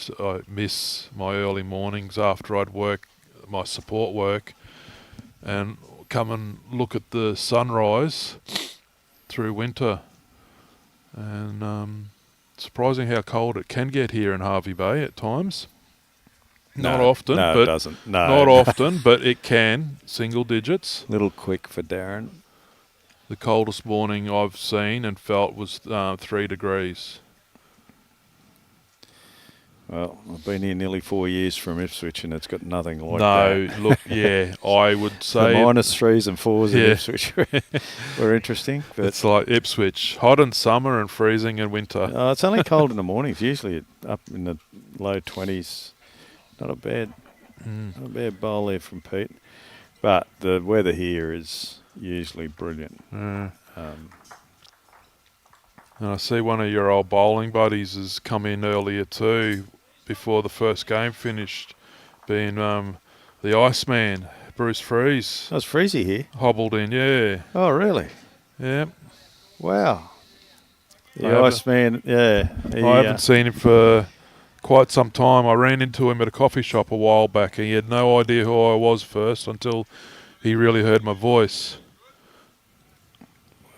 miss my early mornings after I'd work my support work and come and look at the sunrise through winter. And surprising how cold it can get here in Hervey Bay at times. Not often, no, but it doesn't. No, not often, but it can. Single digits. Little quick for Darren. The coldest morning I've seen and felt was 3 degrees. Well, I've been here nearly 4 years from Ipswich, and it's got nothing like that. No, look, yeah, I would say the -3s and 4s in Yeah. Ipswich were interesting. But it's like Ipswich, hot in summer and freezing in winter. it's only cold in the mornings. Usually up in the low 20s. Not a bad bowl there from Pete. But the weather here is usually brilliant. And I see one of your old bowling buddies has come in earlier too, before the first game finished, being the Iceman, Bruce Freeze. Oh, it's freezy here. Hobbled in, yeah. Oh, really? Yeah. Wow. I The haven't- Iceman, yeah. I haven't seen him for quite some time. I ran into him at a coffee shop a while back and he had no idea who I was first until he really heard my voice.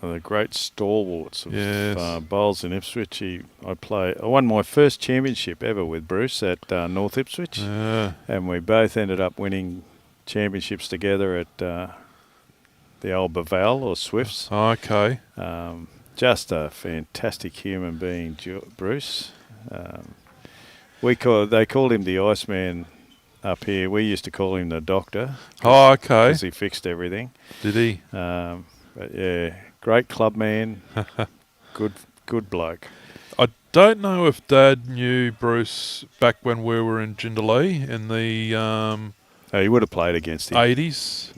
One of the great stalwarts of Yes. bowls in Ipswich. I won my first championship ever with Bruce at North Ipswich. Yeah. And we both ended up winning championships together at the old Baval or Swifts. Okay. Just a fantastic human being, Bruce. They called him the Iceman up here. We used to call him the Doctor. Oh, okay. Because he fixed everything. Did he? But yeah, great club man. good bloke. I don't know if Dad knew Bruce back when we were in Jindalee in the Oh, he would have played against him. 80s.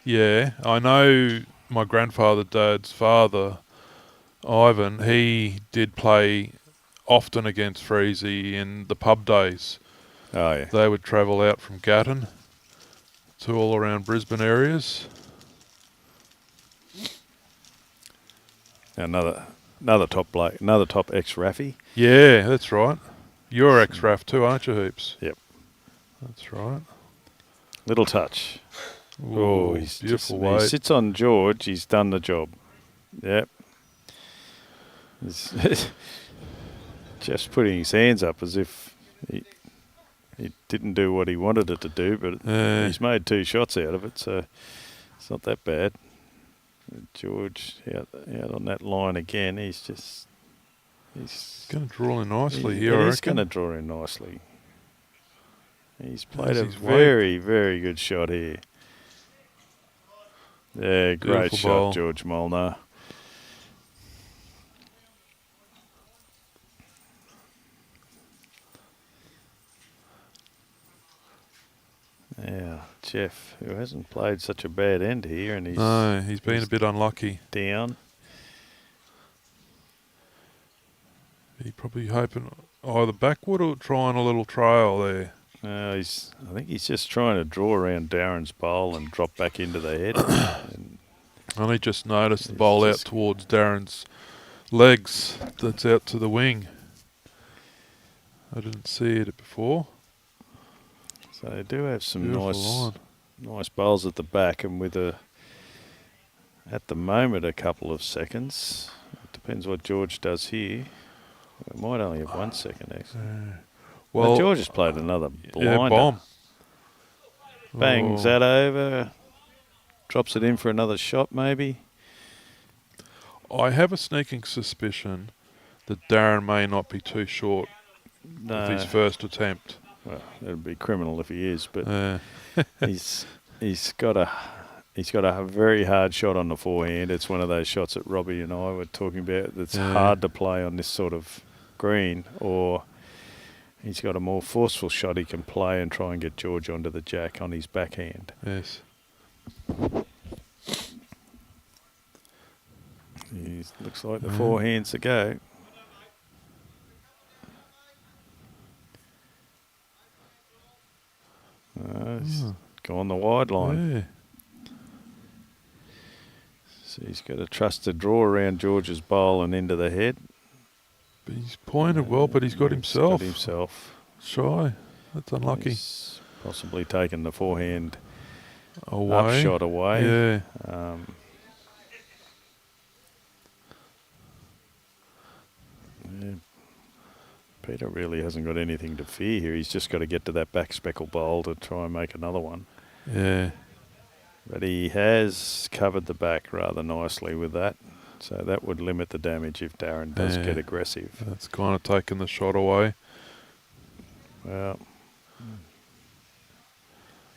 Yeah, I know my grandfather, Dad's father, Ivan, he did play often against Freezy in the pub days. Oh, yeah. They would travel out from Gatton to all around Brisbane areas. Another top bloke, another top ex-Raffy. Yeah, that's right. You're ex-Raff too, aren't you, Hoops? Yep. That's right. Little touch. Ooh, he's beautiful he weight. sits on George. He's done the job. Yep. He's just putting his hands up as if he didn't do what he wanted it to do, but he's made 2 shots out of it, so it's not that bad. George out on that line again. He's going to draw in nicely here, I He's reckon. going to draw in nicely. He's played There's a his weight. very, very good shot here. Yeah, great Beautiful shot, bowl. George Molnar. Yeah, Geoff, who hasn't played such a bad end here, and He's been a bit unlucky. down. He probably hoping either backward or trying a little trail there. I think he's just trying to draw around Darren's bowl and drop back into the head. And I only just noticed the He's bowl out just- towards Darren's legs. That's out to the wing. I didn't see it before. so they do have some Beautiful nice bowls at the back, and with at the moment a couple of seconds. It depends what George does here. It might only have 1 second actually. Well, George has played another blinder. yeah, bomb. Bangs that over. Drops it in for another shot, maybe. I have a sneaking suspicion that Darren may not be too short with his first attempt. Well, it'd be criminal if he is, but he's got a very hard shot on the forehand. It's one of those shots that Robbie and I were talking about that's hard to play on this sort of green, or he's got a more forceful shot he can play and try and get George onto the jack on his backhand. Yes. Looks like the forehand's a go. He's gone the wide line. Yeah. So he's got a trusted draw around George's bowl and into the head. But he's pointed well, but he's got himself. Got himself Shy. That's unlucky. He's possibly taken the forehand Away. upshot away. Yeah. Yeah. Peter really hasn't got anything to fear here. He's just got to get to that back speckle bowl to try and make another one. Yeah. But he has covered the back rather nicely with that. So that would limit the damage if Darren does get aggressive. That's kind of taken the shot away. Well,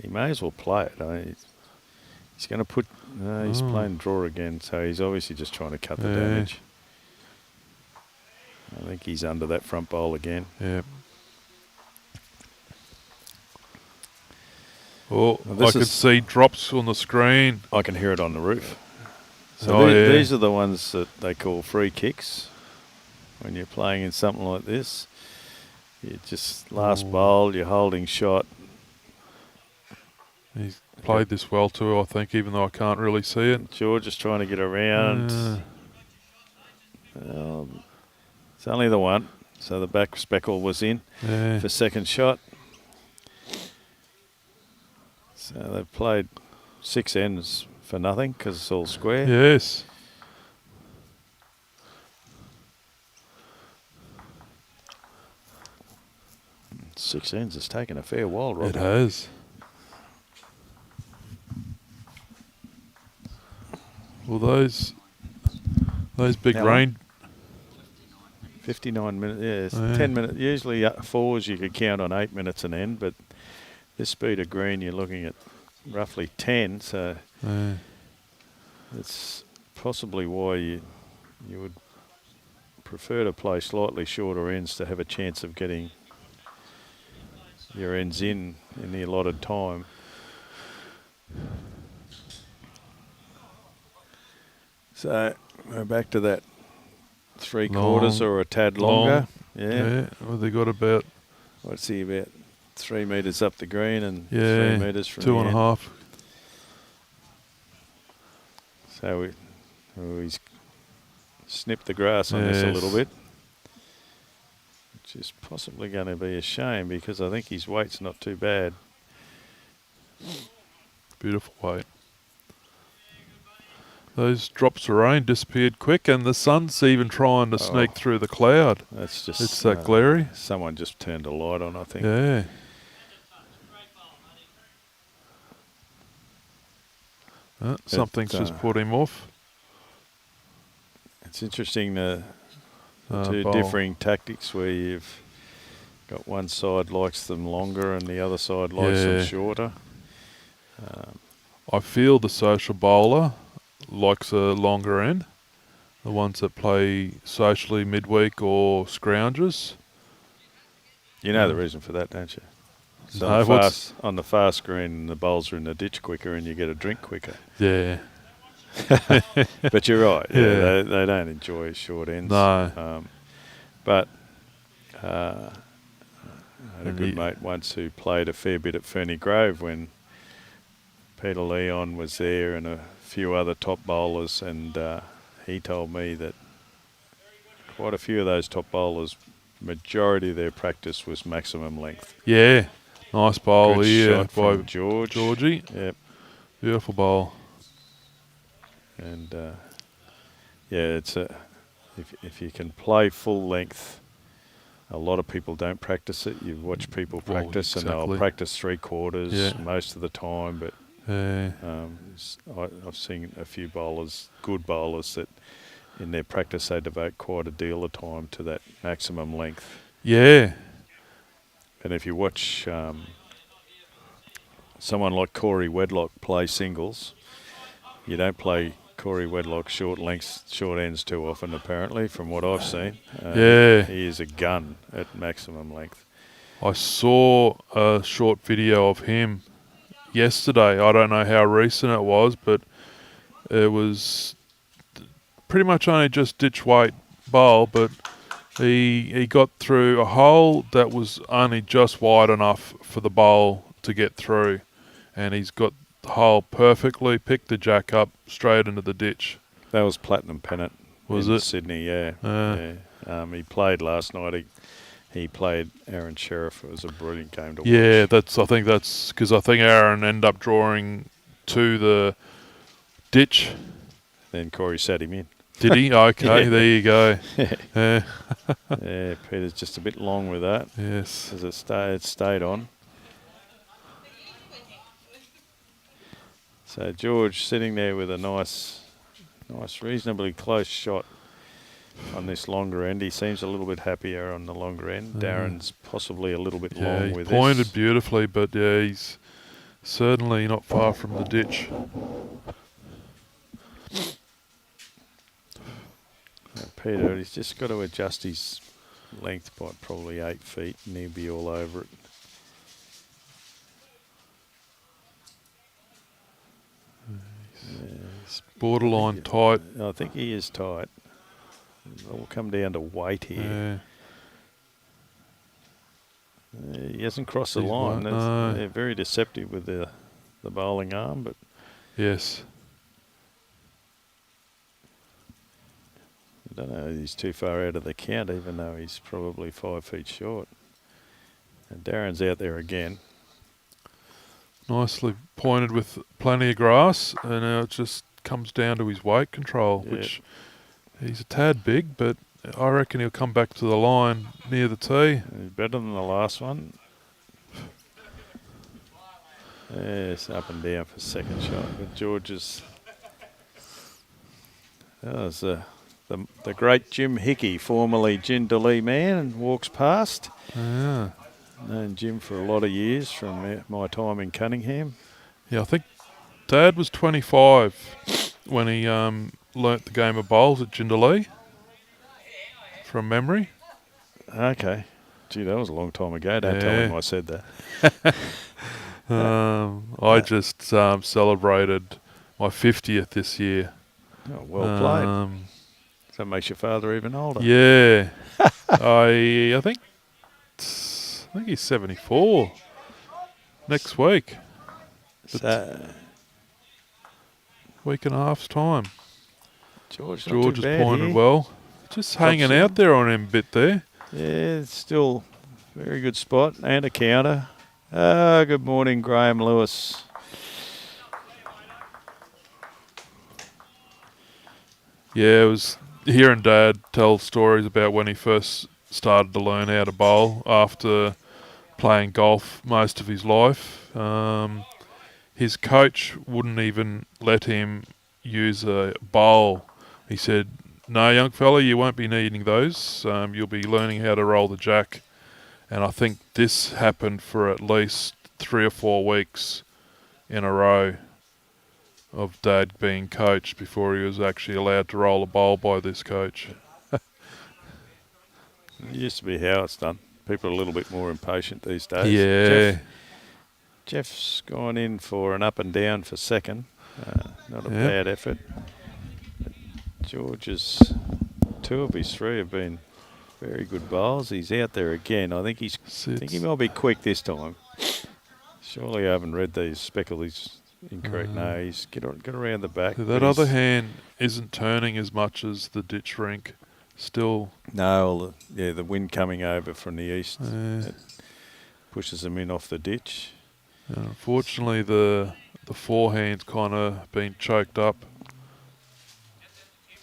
he may as well play it. He's going to put... No, he's playing draw again, so he's obviously just trying to cut the damage. I think he's under that front bowl again. Yeah. Oh, Well, I could see drops on the screen. I can hear it on the roof. So these are the ones that they call free kicks. When you're playing in something like this, you just last bowl, you're holding shot. He's played this well too, I think, even though I can't really see it. George is trying to get around. It's only the one, so the back speckle was in for second shot. So they've played 6 ends for nothing because it's all square. Yes. Six ends has taken a fair while, Rob. It has. Well, those big rain... 59 minutes, it's 10 minutes. Usually fours you could count on 8 minutes an end, but this speed of green you're looking at roughly 10, so it's possibly why you would prefer to play slightly shorter ends to have a chance of getting your ends in the allotted time. So we're back to that 3/4 or a tad longer. Yeah. Well, they got about... What's he, about 3 metres up the green and 3 metres from 2.5. So he's snipped the grass on this a little bit, which is possibly going to be a shame because I think his weight's not too bad. Beautiful weight. Those drops of rain disappeared quick, and the sun's even trying to sneak through the cloud. That's just... It's that glary. Someone just turned a light on, I think. Yeah. Something's just put him off. It's interesting the two differing tactics where you've got one side likes them longer and the other side likes them shorter. I feel the social bowler likes a longer end. The ones that play socially midweek or scroungers. You know the reason for that, don't you? So on the fast green, the bowls are in the ditch quicker and you get a drink quicker. Yeah. But you're right. Yeah, they don't enjoy short ends. No. But I had a good mate once who played a fair bit at Ferny Grove when Peter Leon was there and a few other top bowlers, and he told me that quite a few of those top bowlers, majority of their practice was maximum length. Yeah. Nice bowl Good here shot by from Georgie. Yep. Beautiful bowl. And it's if you can play full length a lot of people don't practice it. You watch people practice, and exactly. they'll practice 3/4 Yeah. most of the time. But I've seen a few bowlers, good bowlers, that in their practice they devote quite a deal of time to that maximum length. Yeah. And if you watch someone like Corey Wedlock play singles, you don't play Corey Wedlock short lengths, short ends too often, apparently, from what I've seen. Yeah. He is a gun at maximum length. I saw a short video of him yesterday. I don't know how recent it was, but it was pretty much only just ditch weight bowl, but he got through a hole that was only just wide enough for the bowl to get through, and he's got the hole perfectly, picked the jack up straight into the ditch. That was Platinum Pennant. Was in it? Sydney, yeah. He played last night. He played Aaron Sheriff. It was a brilliant game to watch. Yeah, I think that's because I think Aaron ended up drawing to the ditch. Then Corey sat him in. Did he? Okay, there you go. Yeah. Yeah, Peter's just a bit long with that. Yes. As it stayed on. So George sitting there with a nice, reasonably close shot on this longer end. He seems a little bit happier on the longer end. Darren's possibly a little bit long He with pointed this. beautifully, but yeah, he's certainly not far from the ditch. Peter, he's just got to adjust his length by probably 8 feet, and he'll be all over it. It's borderline tight. I think he is tight. It will come down to weight here. He hasn't crossed the He line. won't, no. They're very deceptive with the bowling arm, but Yes. I don't know if he's too far out of the count, even though he's probably 5 feet short. And Darren's out there again. Nicely pointed with plenty of grass, and now it just comes down to his weight control, Yeah. which he's a tad big, but I reckon he'll come back to the line near the tee. He's better than the last one. Yes, up and down for second shot. But George's... That was the great Jim Hickey, formerly Jindalee man, and walks past. Yeah. Known Jim for a lot of years from my time in Cunningham. Yeah, I think Dad was 25 when he learnt the game of bowls at Jindalee, from memory. Okay. Gee, that was a long time ago. Don't tell him I said that. I just celebrated my 50th this year. Oh, well played. So that makes your father even older. Yeah. I think he's 74 next week. So, Week and a half's time. George George has has pointed well. Just hanging Drops in. out there on him a bit there. Yeah, it's still a very good spot and a counter. Good morning, Graham Lewis. Yeah, it was hearing Dad tell stories about when he first started to learn how to bowl after playing golf most of his life. His coach wouldn't even let him use a bowl. He said, "No, young fella, you won't be needing those. You'll be learning how to roll the jack." And I think this happened for at least 3 or 4 weeks in a row of Dad being coached before he was actually allowed to roll a bowl by this coach. It used to be how it's done. People are a little bit more impatient these days. Yeah. Jeff's gone in for an up and down for second. Not a Yep. bad effort. But George's 2 of his 3 have been very good bowls. He's out there again. I think he might be quick this time. Surely I haven't read these speckled. He's incorrect. No, he's get around the back. That but other he's- hand isn't turning as much as the ditch rink. Still, No, the wind coming over from the east uh, pushes him in off the ditch. unfortunately, the forehand's kind of been choked up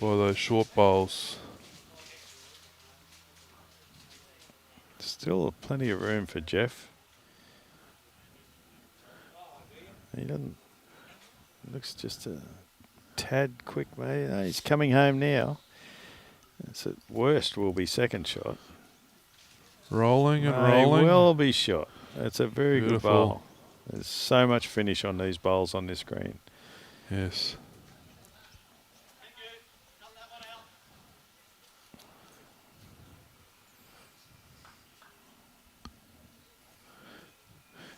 by those short bowls. Still plenty of room for Geoff. He doesn't. Looks just a tad quick, mate. No, he's coming home now. It's at worst will be second shot. Rolling and May rolling. well be shot. It's a very good Beautiful. bowl. There's so much finish on these bowls on this green. Yes.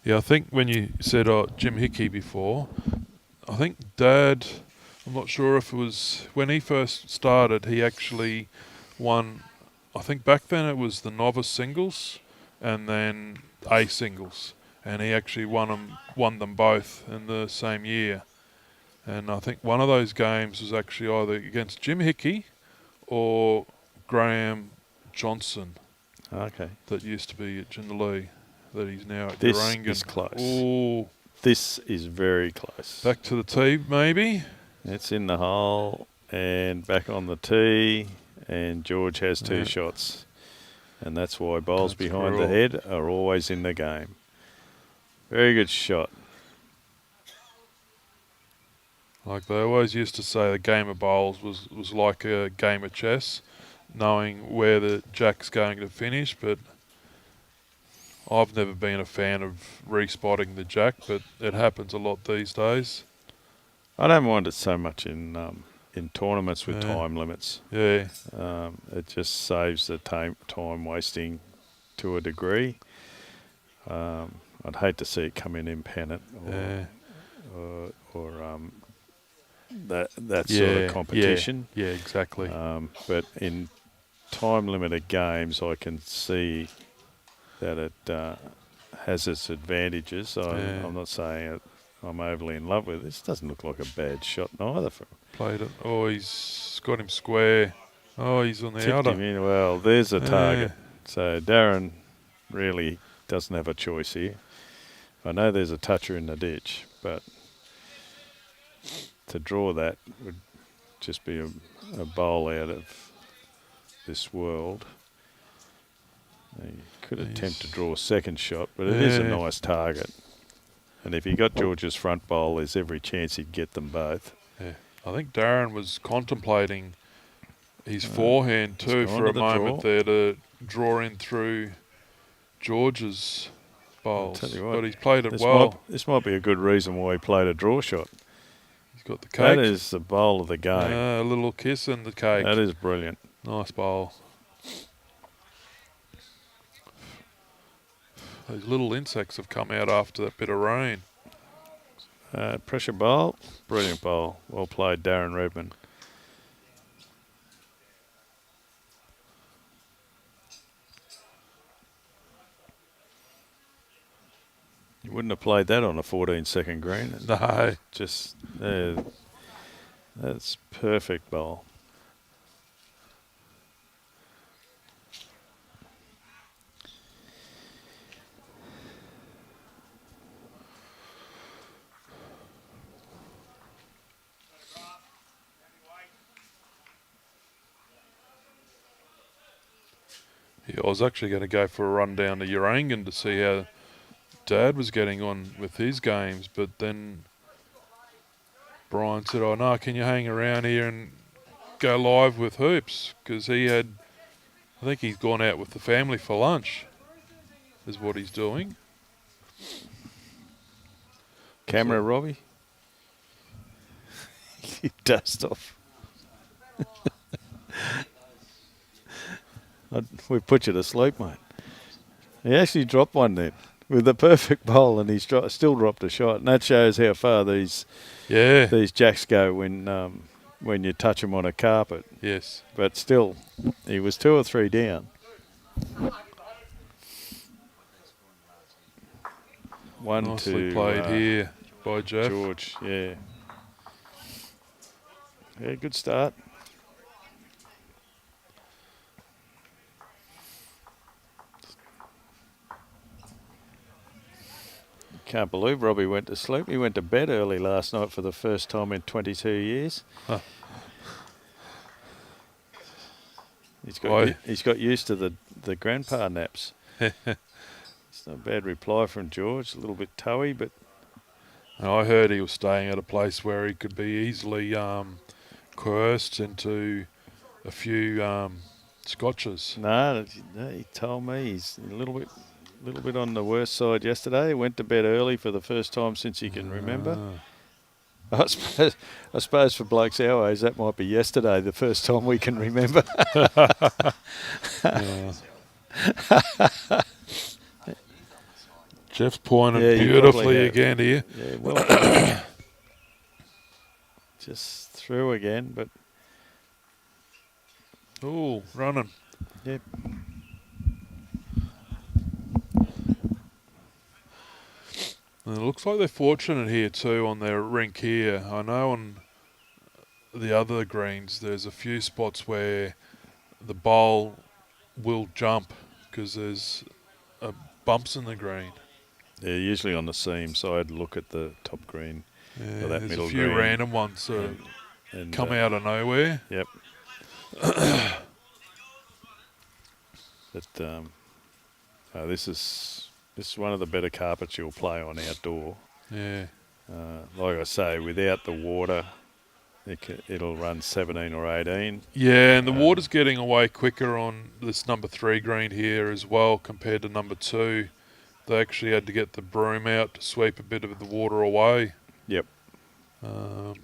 Yeah, I think when you said Jim Hickey before, I think Dad, I'm not sure if it was when he first started, he actually won, I think back then it was the novice singles and then A singles, and he actually won them both in the same year. And I think one of those games was actually either against Jim Hickey or Graham Johnson. Okay. That used to be at Jindalee, that he's now at This Durangan. is close. Ooh. This is very close. Back to the tee, maybe. It's in the hole and back on the tee, and George has two shots. And that's why bowls behind the head are always in the game. Very good shot. Like they always used to say, the game of bowls was like a game of chess, knowing where the jack's going to finish, but I've never been a fan of respotting the jack, but it happens a lot these days. I don't mind it so much in tournaments with time limits. Yeah. It just saves the time wasting to a degree. I'd hate to see it come in pennant or that sort of competition. Yeah, exactly. But in time limited games, I can see that it has its advantages. I'm not saying I'm overly in love with it. This doesn't look like a bad shot neither. Played it. Oh, he's got him square. Oh, he's on the Tipped outer. him in. Well, there's a target. So Darren really doesn't have a choice here. I know there's a toucher in the ditch, but to draw that would just be a bowl out of this world. You could attempt to draw a second shot, but it is a nice target. And if he got George's front bowl, there's every chance he'd get them both. Yeah. I think Darren was contemplating his forehand too for a moment there to draw in through George's bowls. But he's played it well. This might be a good reason why he played a draw shot. He's got the cake. That is the bowl of the game. A little kiss and the cake. That is brilliant. Nice bowl. Those little insects have come out after that bit of rain. Pressure bowl. Brilliant bowl. Well played, Darren Redman. You wouldn't have played that on a 14-second green. No. Just, that's perfect bowl. Yeah, I was actually going to go for a run down to Durangan to see how Dad was getting on with his games, but then Brian said, "Oh no, can you hang around here and go live with hoops?" Because I think he's gone out with the family for lunch, is what he's doing. Camera, Robbie. You dust off. We put you to sleep, mate. He actually dropped one then with a perfect bowl, and he's still dropped a shot, and that shows how far these jacks go when you touch them on a carpet. Yes. But still, he was 2 or 3 down. Nicely played here by Geoff. George, yeah. Yeah, good start. Can't believe Robbie went to sleep. He went to bed early last night for the first time in 22 years. Huh. He's got used to the grandpa naps. It's not a bad reply from George. A little bit toey, but And I heard he was staying at a place where he could be easily coerced into a few scotches. no, he told me he's a little bit on the worst side yesterday. He went to bed early for the first time since he can remember. I suppose for blokes our age, that might be yesterday, the first time we can remember. Jeff's pointing Yeah, you beautifully probably have. again here. Yeah, well, just through again, but Ooh, running. yep. And it looks like they're fortunate here too on their rink here. I know on the other greens there's a few spots where the bowl will jump because there's bumps in the green. Yeah, usually on the seam, so I'd look at the top green. Yeah, Or that there's middle a few green. random ones that And come out of nowhere. Yep. But this is one of the better carpets you'll play on outdoor. Yeah. Like I say, without the water, it'll run 17 or 18. Yeah, and the water's getting away quicker on this number 3 green here as well compared to number 2. They actually had to get the broom out to sweep a bit of the water away. Yep. The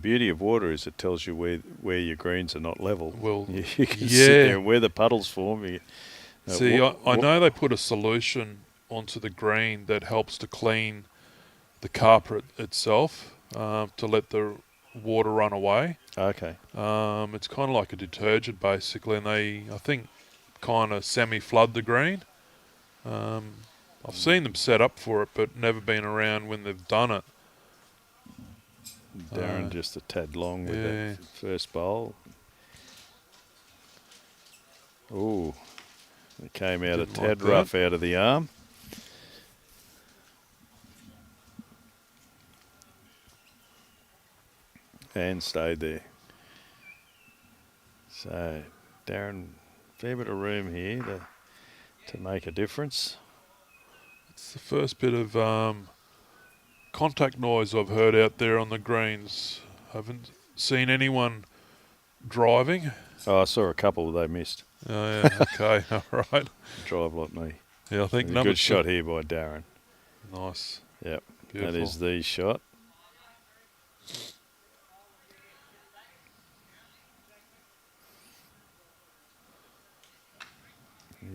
beauty of water is it tells you where your greens are not level. Well, you can sit there and where the puddles form. See, I know they put a solution onto the green that helps to clean the carpet itself to let the water run away. Okay. It's kind of like a detergent basically, and they, I think, kind of semi-flood the green. I've seen them set up for it, but never been around when they've done it. Darren just a tad long with that first bowl. Ooh, it came out a tad rough out of the arm. And stayed there. So, Darren, fair bit of room here to make a difference. It's the first bit of contact noise I've heard out there on the greens. I haven't seen anyone driving. Oh, I saw a couple they missed. Oh, yeah, okay, all right. Drive like me. Yeah, I think A number good shot here by Darren. Nice. Yep, Beautiful. that is the shot.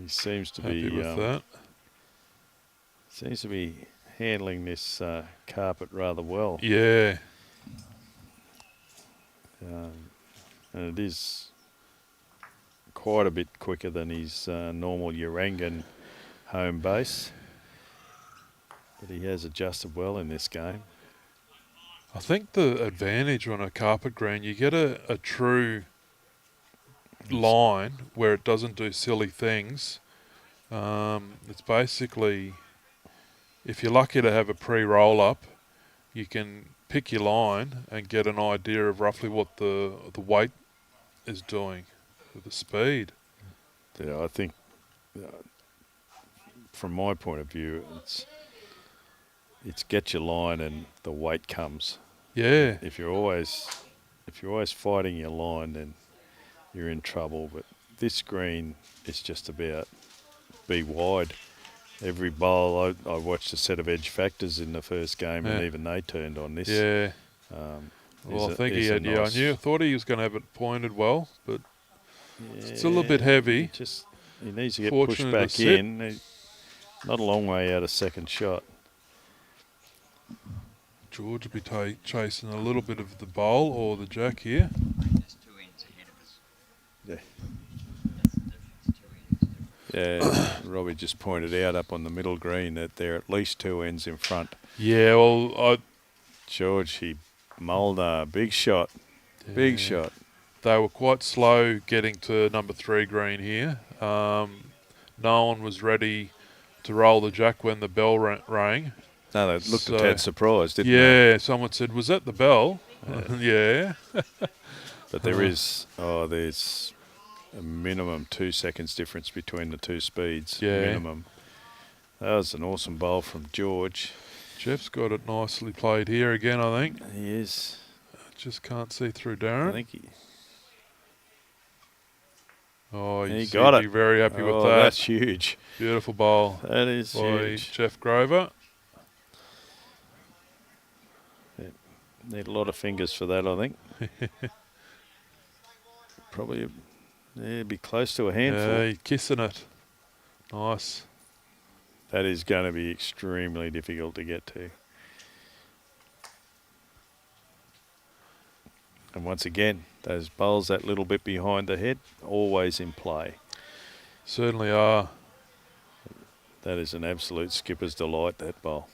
He seems to Happy be with that. seems to be handling this carpet rather well. Yeah. And it is quite a bit quicker than his normal Urangan home base. But he has adjusted well in this game. I think the advantage on a carpet green, you get a true line where it doesn't do silly things. It's basically, if you're lucky to have a pre-roll up, you can pick your line and get an idea of roughly what the weight is doing with the speed. Yeah, I think from my point of view, it's get your line and the weight comes. Yeah. If you're always fighting your line, then you're in trouble. But this green is just about be wide. Every bowl, I watched a set of edge factors in the first game, and even they turned on this. Yeah. Well, I think he had. I thought he was going to have it pointed well, but it's still a bit heavy. He needs to get pushed back in. Not a long way out of second shot. George will be chasing a little bit of the bowl or the jack here. There's 2 ends ahead of us. Yeah. That's the difference, 2 ends difference. Yeah, Robbie just pointed out up on the middle green that there are at least 2 ends in front. Yeah, well, George, he mulled a big shot. Yeah. Big shot. They were quite slow getting to number 3 green here. No one was ready to roll the jack when the bell rang. No, they looked a tad surprised, didn't they? Yeah, someone said, was that the bell? Yeah. But there's a minimum 2 seconds difference between the two speeds. Yeah. Minimum. That was an awesome bowl from George. Geoff's got it nicely played here again, I think. He is. Just can't see through Darren. I think he He got it. Be very happy with Oh, that. that's huge. Beautiful bowl That is by huge. Geoff Grover. Need a lot of fingers for that, I think. Probably be close to a handful. Yeah, he's kissing it. Nice. That is going to be extremely difficult to get to. And once again, those bowls that little bit behind the head, always in play. Certainly are. That is an absolute skipper's delight, that bowl.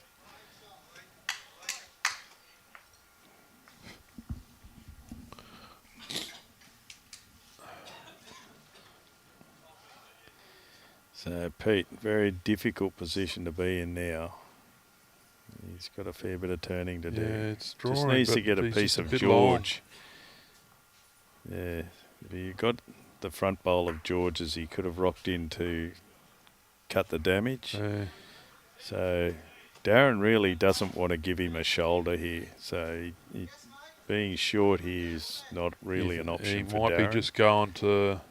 So, Pete, very difficult position to be in now. He's got a fair bit of turning to do. Yeah, it's drawing. Just needs to but get a he's piece just of bit long. George. Yeah, if you got the front bowl of George's, he could have rocked in to cut the damage. Yeah. So Darren really doesn't want to give him a shoulder here. So he being short here is not really an option for Darren. He might be just going to...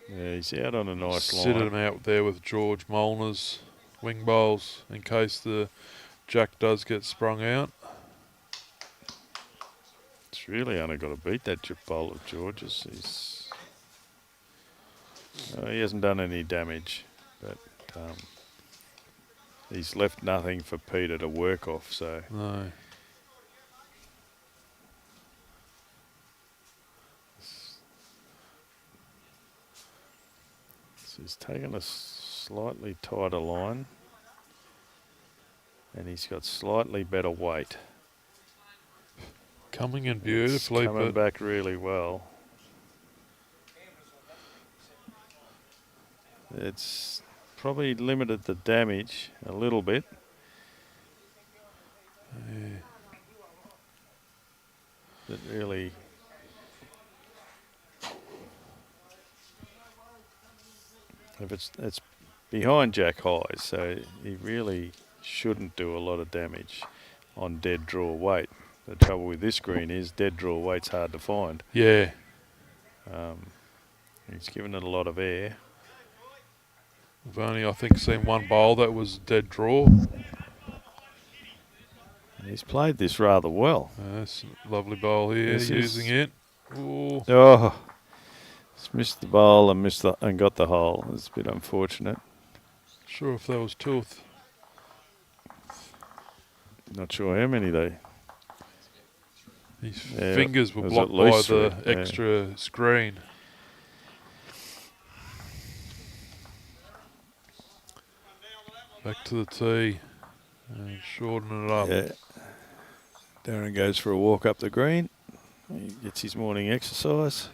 Yeah, he's out on a nice sit line. him out there with George Molnar's wing bowls in case the jack does get sprung out. It's really only got to beat that bowl of George's. He hasn't done any damage, but he's left nothing for Peter to work off. So No. he's taken a slightly tighter line, and he's got slightly better weight. Coming in beautifully, It's coming but back really well. It's probably limited the damage a little bit. yeah. It really... If it's behind Jack High, so he really shouldn't do a lot of damage on dead draw weight. The trouble with this green is dead draw weight's hard to find. Yeah. He's given it a lot of air. We've only, I think, seen one bowl that was dead draw. He's played this rather well. That's a lovely bowl here, This using is- it. Ooh. Oh, he's missed the bowl and got the hole. It's a bit unfortunate. Sure if that was tooth. Not sure how many they... His Yeah, fingers were it was blocked at by least the 3, yeah. extra screen. Back to the tee and shorten it up. Yeah. Darren goes for a walk up the green. He gets his morning exercise.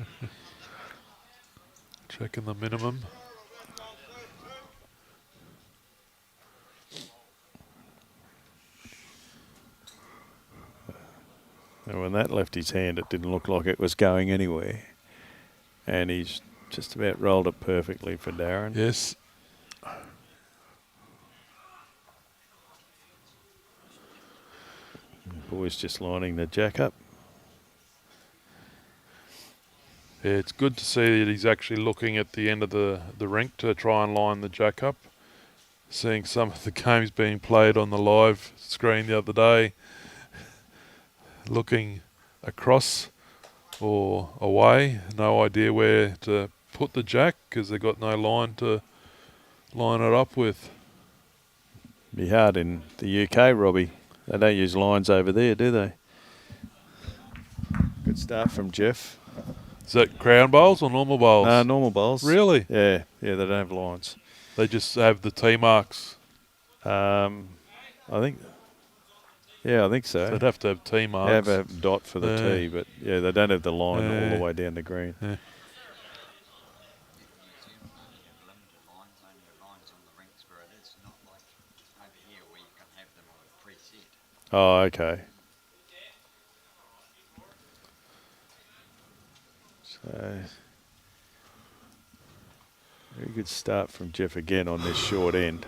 Checking the minimum. And when that left his hand, it didn't look like it was going anywhere. And he's just about rolled it perfectly for Darren. Yes. Boys just lining the jack up. Yeah, it's good to see that he's actually looking at the end of the rink to try and line the jack up. Seeing some of the games being played on the live screen the other day, looking across or away, no idea where to put the jack because they've got no line to line it up with. Be hard in the UK, Robbie. They don't use lines over there, do they? Good start from Geoff. Is that crown bowls or normal bowls? Normal bowls. Really? Yeah, they don't have lines. They just have the T marks. I think so. They'd have to have T They marks. have a dot for the Yeah. tee, but yeah, they don't have the line all Yeah. the way down the green. Yeah. Limited lines, only the lines on the rinks where it is, not like over here where you can have them on a preset. Oh, okay. So, very good start from Geoff again on this short end.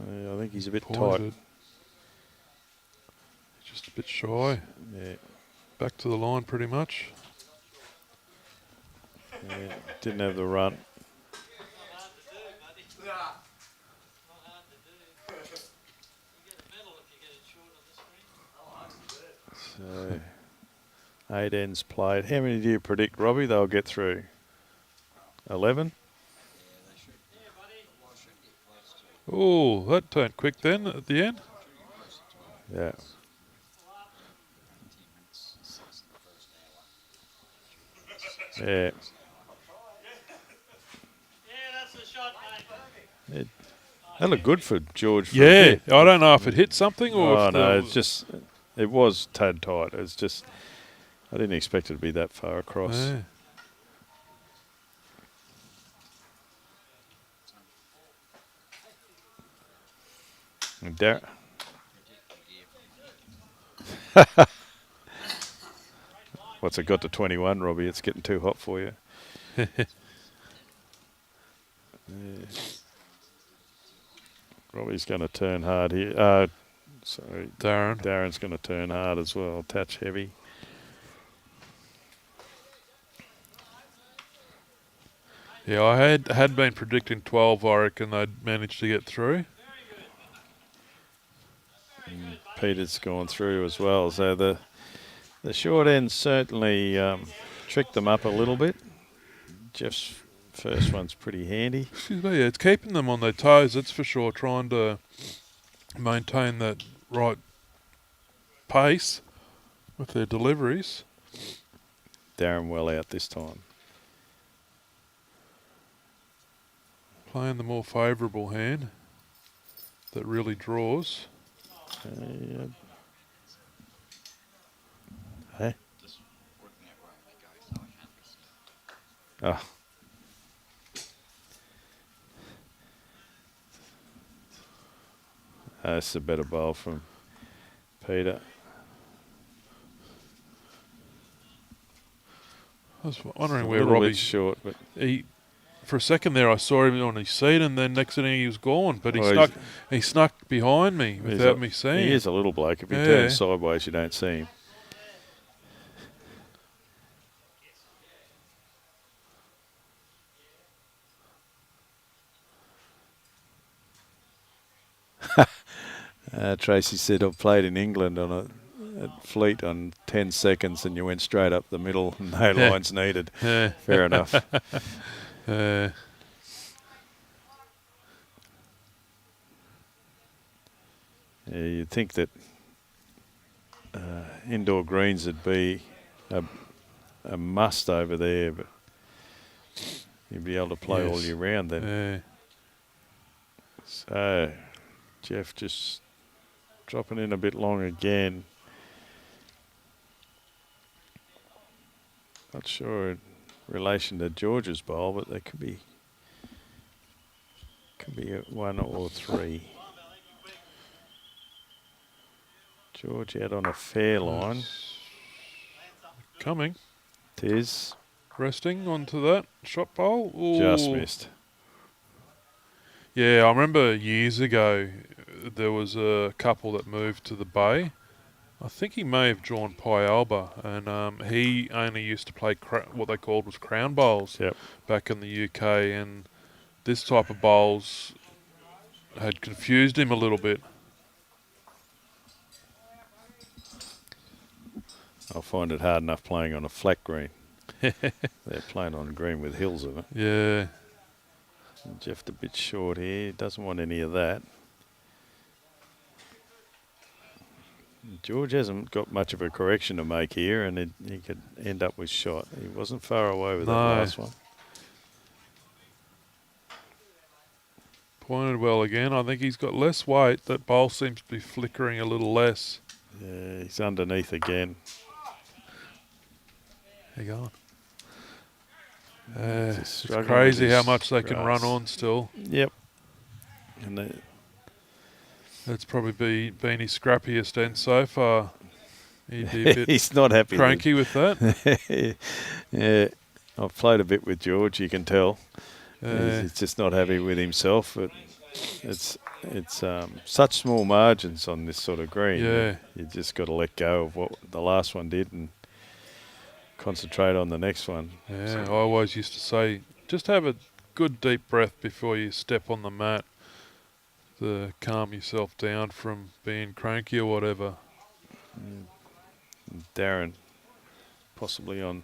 I think he's a bit Pointed. tight. Just a bit shy. Yeah. Back to the line pretty much. Yeah, didn't have the run. So, 8 ends played. How many do you predict, Robbie, they'll get through? 11? Oh, that turned quick then at the end. Yeah. Yeah. That looked good for George. For a Yeah, bit. I don't know if it hit something or Oh if no, it's just, it was tad tight. It's just, I didn't expect it to be that far across. Yeah. And Darren. What's it got to 21, Robbie? It's getting too hot for you. Yeah. Robbie's going to turn hard here. Sorry, Darren's going to turn hard as well. Touch heavy. Yeah, I had been predicting 12. I reckon they'd managed to get through. And Peter's gone through as well. So the short end certainly tricked them up a little bit. Geoff's first one's pretty handy. Excuse me, yeah, it's keeping them on their toes, that's for sure, trying to maintain that right pace with their deliveries. Darren well out this time. Playing the more favourable hand that really draws. Hey? Just working out where they go, so I can't miss it. Oh. That's a better bowl from Peter. I was wondering A where little Robbie... bit short, but For a second there, I saw him on his seat, and then next thing he was gone. But Well, he snuck behind me without me seeing. He is a little bloke. If he Yeah. turns sideways, you don't see him. Tracy said, I've played in England at Fleet on 10 seconds and you went straight up the middle and no lines needed. Yeah. Fair enough. Yeah, you'd think that indoor greens would be a must over there, but you'd be able to play all year round then. Yeah. So, Geoff just dropping in a bit long again. Not sure in relation to George's bowl, but they could be one or three. George out on a fair line. Coming. Tiz. Resting onto that shot bowl. Ooh. Just missed. Yeah, I remember years ago there was a couple that moved to the Bay. I think he may have drawn Pi Alba, and he only used to play what they called was crown bowls back in the UK, and this type of bowls had confused him a little bit. I find it hard enough playing on a flat green. They're playing on a green with hills in it. Yeah. And Geoff a bit short here. Doesn't want any of that. George hasn't got much of a correction to make here, and he could end up with shot. He wasn't far away with that last one. Pointed well again. I think he's got less weight. That bowl seems to be flickering a little less. Yeah, he's underneath again. Hang on. Just It's struggling crazy with how this much they can run grass. on still. Yep. And That's probably been his scrappiest end so far. He'd be a bit he's not happy. cranky with that. Yeah, I've played a bit with George. You can tell he's just not happy with himself. But it's such small margins on this sort of green. Yeah. You just got to let go of what the last one did and concentrate on the next one. Yeah, I always used to say, just have a good deep breath before you step on the mat to calm yourself down from being cranky or whatever. Darren possibly on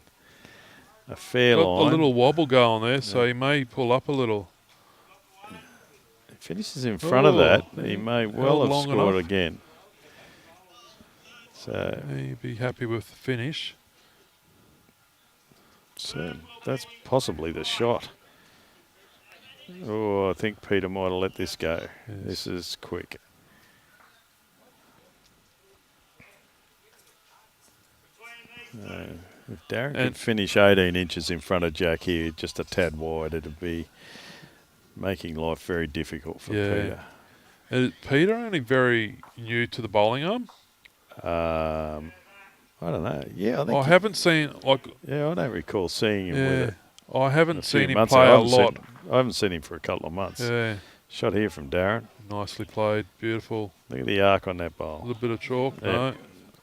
a fair Got line. a little wobble going there, so he may pull up a little. If finishes in front of that, he may well have long scored enough. again. So He'd be happy with the finish. that's possibly the shot. Oh, I think Peter might have let this go. Yes. This is quick. If Darren could finish 18 inches in front of Jack here, just a tad wide, it'd be making life very difficult for Peter. Is Peter only very new to the bowling arm? I don't know. Yeah, I think I haven't seen I don't recall seeing him with it. I haven't seen him months. play a lot. I haven't seen him for a couple of months. Yeah, Shot here from Darren. nicely played, beautiful. Look at the arc on that A bowl. little bit of chalk, Yeah. no.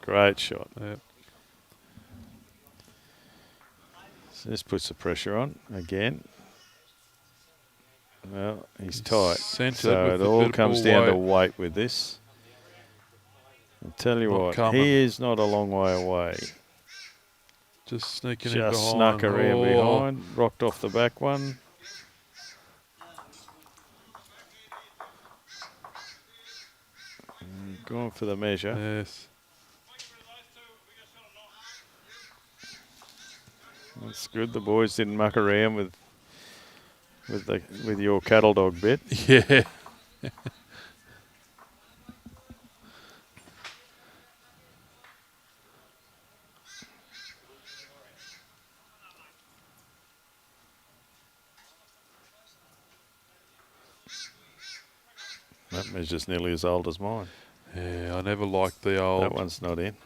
Great shot. Yeah. So this puts the pressure on again. Well, he's tight. Centred So with it a all bit of comes ball down to weight. weight with this. I'll tell you Not what, coming. he is not a long way away. Just sneaking in Just behind. snuck around behind, rocked off the back one. Going for the measure. Yes. That's good. The boys didn't muck around with your cattle dog bit. Yeah. That measure's nearly as old as mine. Yeah, I never liked the old. That one's not in.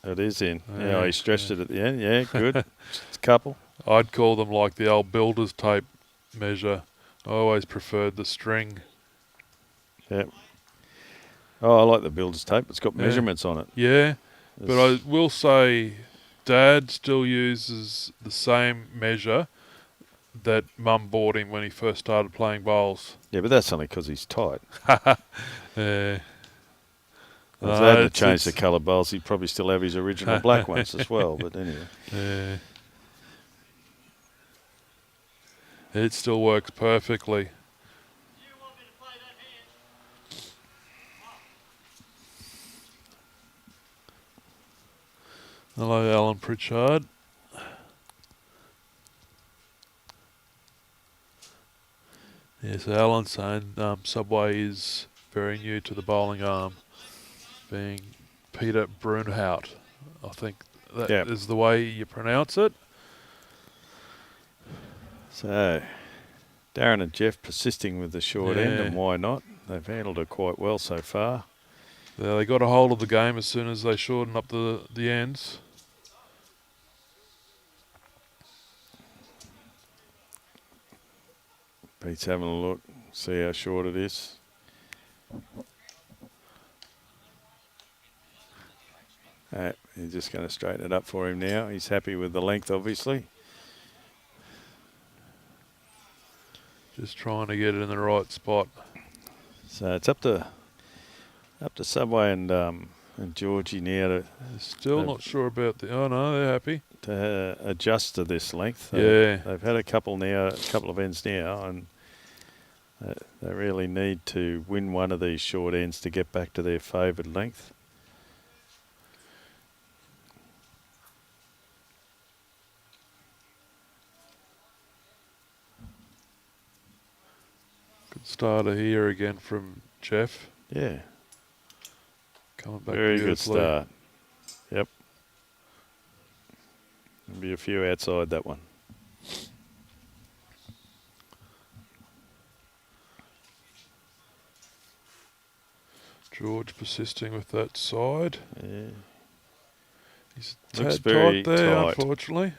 It is in. Yeah, Yeah, he stretched it at the end. Yeah, good. It's a couple. I'd call them like the old builder's tape measure. I always preferred the string. Yeah. Oh, I like the builder's tape. It's got Yeah. measurements on it. Yeah, but I will say Dad still uses the same measure that Mum bought him when he first started playing bowls. Yeah, but that's only because he's tight. Yeah. If they hadn't changed the colour bowls, he'd probably still have his original black ones as well. But anyway. Yeah. It still works perfectly. Hello, Alan Pritchard. Yes, Alan's saying Subway is very new to the bowling arm, being Peter Bruinhout. I think that is the way you pronounce it. So, Darren and Geoff persisting with the short end, and why not? They've handled it quite well so far. They got a hold of the game as soon as they shortened up the ends. Pete's having a look, see how short it is. He's just going to straighten it up for him now. He's happy with the length, obviously. Just trying to get it in the right spot. So it's up to Subway and Georgie now to still not sure about the. Oh no, they're happy to adjust to this length. Yeah, they've had a couple of ends now, and they really need to win one of these short ends to get back to their favoured length. Good starter here again from Geoff. Yeah. Coming back very good beautifully. start. Yep. There'll be a few outside that one. George persisting with that side. Yeah. He's Looks tad very tight there, tight. unfortunately.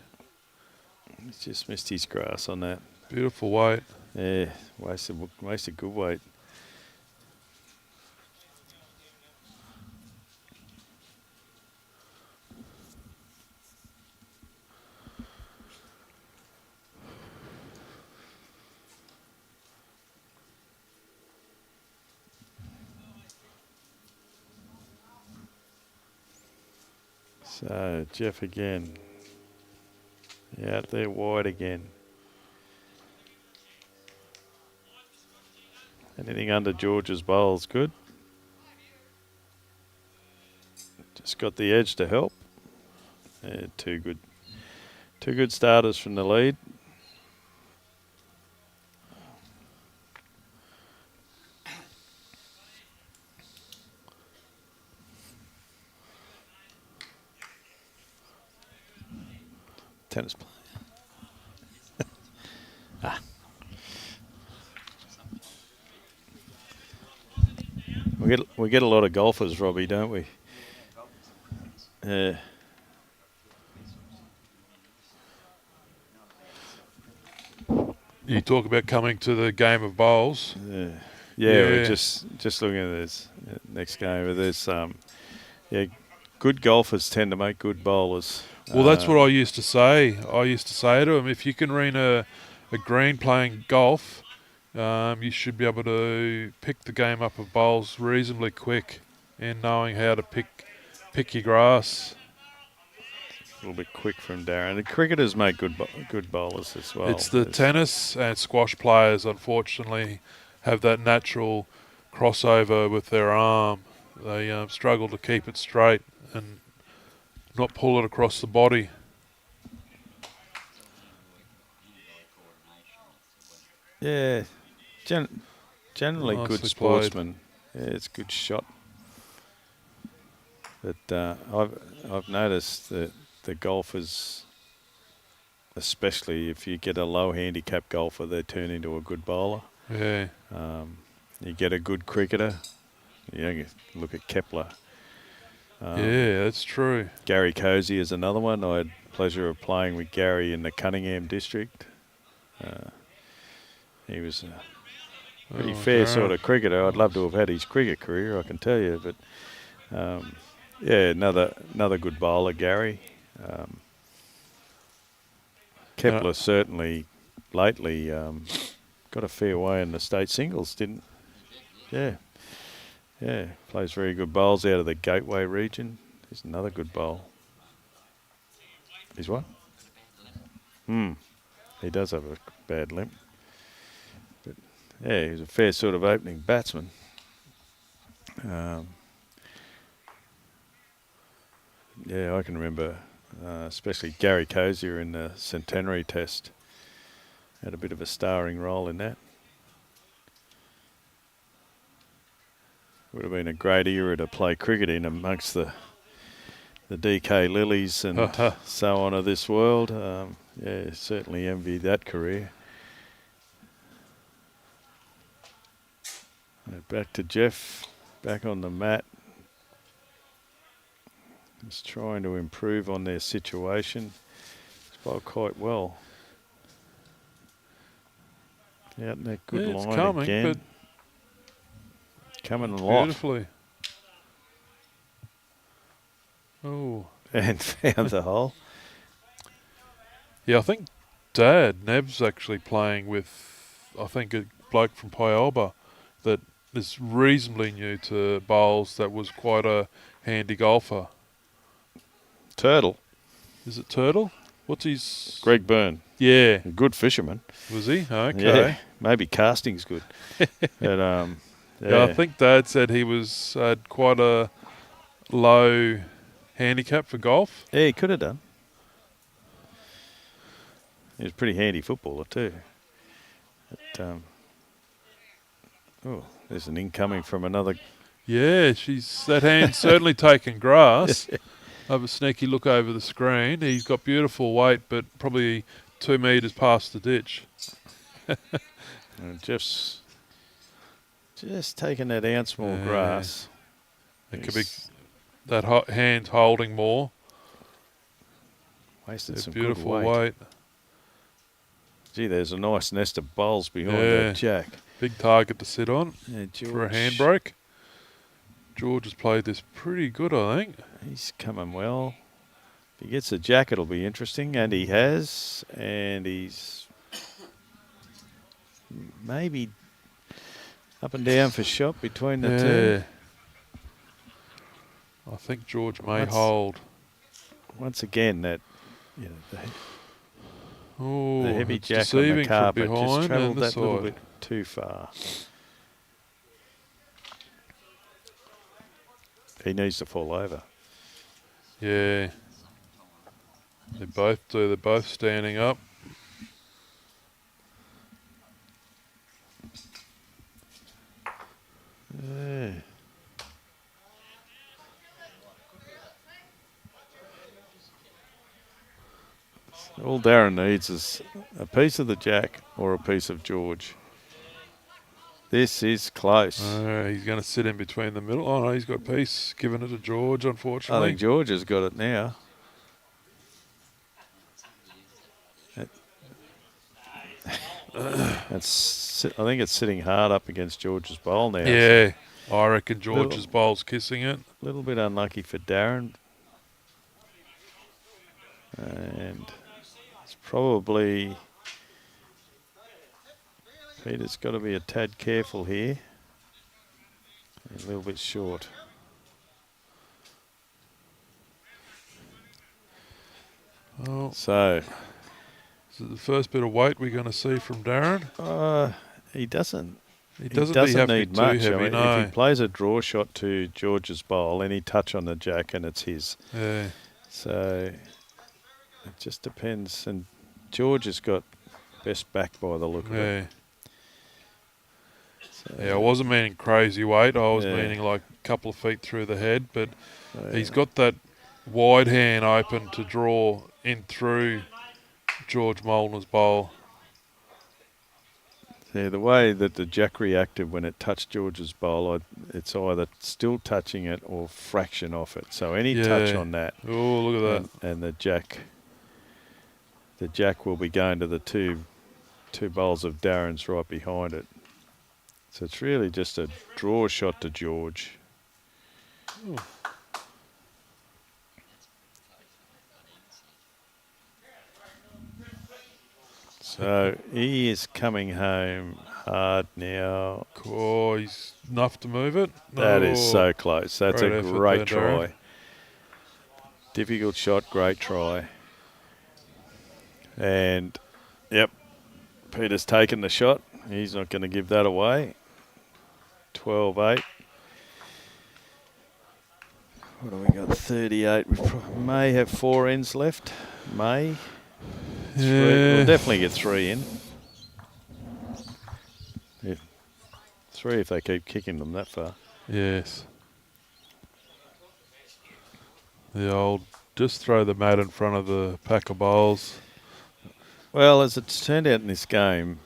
He's just missed his grass on that. Beautiful weight. Yeah, wasted good weight. So, Geoff again. Out there wide again. Anything under George's bowl's good. Just got the edge to help. Yeah, two good starters from the lead. Tennis player. We get a lot of golfers, Robbie, don't we? Yeah. You talk about coming to the game of bowls. Yeah, Yeah. we're just looking at this next game. There's good golfers tend to make good bowlers. Well, that's what I used to say. I used to say to him, if you can read a green playing golf, you should be able to pick the game up of bowls reasonably quick and knowing how to pick your grass. A little bit quick from Darren. The cricketers make good bowlers as well. It's the tennis and squash players, unfortunately, have that natural crossover with their arm. They struggle to keep it straight and not pull it across the body. Yeah, generally Nicely good sportsmen. Yeah, it's a good shot. But I've noticed that the golfers, especially if you get a low handicap golfer, they turn into a good bowler. Yeah. You get a good cricketer. You look at Kepler. Yeah, that's true. Gary Cozy is another one. I had the pleasure of playing with Gary in the Cunningham district. He was a pretty fair sort of cricketer. I'd love to have had his cricket career, I can tell you. But another good bowler, Gary. Kepler certainly lately got a fair way in the state singles, didn't? Yeah, plays very good bowls out of the Gateway region. He's another good bowl. He's what? He does have a bad limp. But yeah, he's a fair sort of opening batsman. I can remember, especially Gary Cozier in the Centenary Test. Had a bit of a starring role in that. Would have been a great era to play cricket in amongst the DK Lilies and so on of this world. Certainly envy that career. Back to Geoff, back on the mat. Just trying to improve on their situation. It's bowled quite well. Out in that good line coming, again. but coming a lot. Beautifully. Oh. And found the hole. Yeah, I think Dad, Neb's actually playing with, I think, a bloke from Pyalba that is reasonably new to bowls that was quite a handy golfer. Turtle. Is it Turtle? What's his... Greg Byrne. Yeah. A good fisherman. Was he? Okay. Yeah, maybe casting's good. But, yeah, I think Dad said he had quite a low handicap for golf. Yeah, he could have done. He was a pretty handy footballer too. But, there's an incoming from another. Yeah, that hand's certainly taken grass. have a sneaky look over the screen. He's got beautiful weight, but probably 2 metres past the ditch. And Geoff's just taking that ounce more grass. It could be that hand holding more. Wasted some beautiful good weight. weight. Gee, there's a nice nest of bowls behind that jack. Big target to sit on Yeah, for a handbrake. George has played this pretty good, I think. He's coming well. If he gets a jack, it'll be interesting, and he has. And he's maybe up and down for shot between the two. I think George may hold. Once again, that the heavy it's jack on the carpet just travelled that side. little bit too far. He needs to fall over. Yeah. They both do. They're both standing up. Yeah. All Darren needs is a piece of the jack or a piece of George. This is close. He's going to sit in between the middle. Oh, no, he's got a piece. Giving it to George, unfortunately. I think George has got it now. I think it's sitting hard up against George's bowl now. Yeah, I reckon George's bowl's kissing it. A little bit unlucky for Darren. And it's probably... Peter's got to be a tad careful here. A little bit short. Oh. So... Is it the first bit of weight we're going to see from Darren? He doesn't. He doesn't need much. Heavy, I mean, no. if he plays a draw shot to George's bowl, any touch on the jack and it's his. Yeah. So it just depends. And George has got best back by the look of it. So Yeah, I wasn't meaning crazy weight. I was meaning like a couple of feet through the head. But he's got that wide hand open to draw in through George Molnar's bowl. Yeah, the way that the jack reacted when it touched George's bowl, it's either still touching it or fraction off it. So any touch on that. Oh, look at that. And the jack will be going to the two bowls of Darren's right behind it. So it's really just a draw shot to George. Ooh. So he is coming home hard now. Oh, he's enough to move it. That is so close. That's a great try. Darren. Difficult shot, great try. And, yep, Peter's taken the shot. He's not going to give that away. 12-8. What do we got? 38. We may have 4 ends left. May. We'll definitely get 3 in. 3 if they keep kicking them that far. Yes. The old, just throw the mat in front of the pack of bowls. Well, as it's turned out in this game,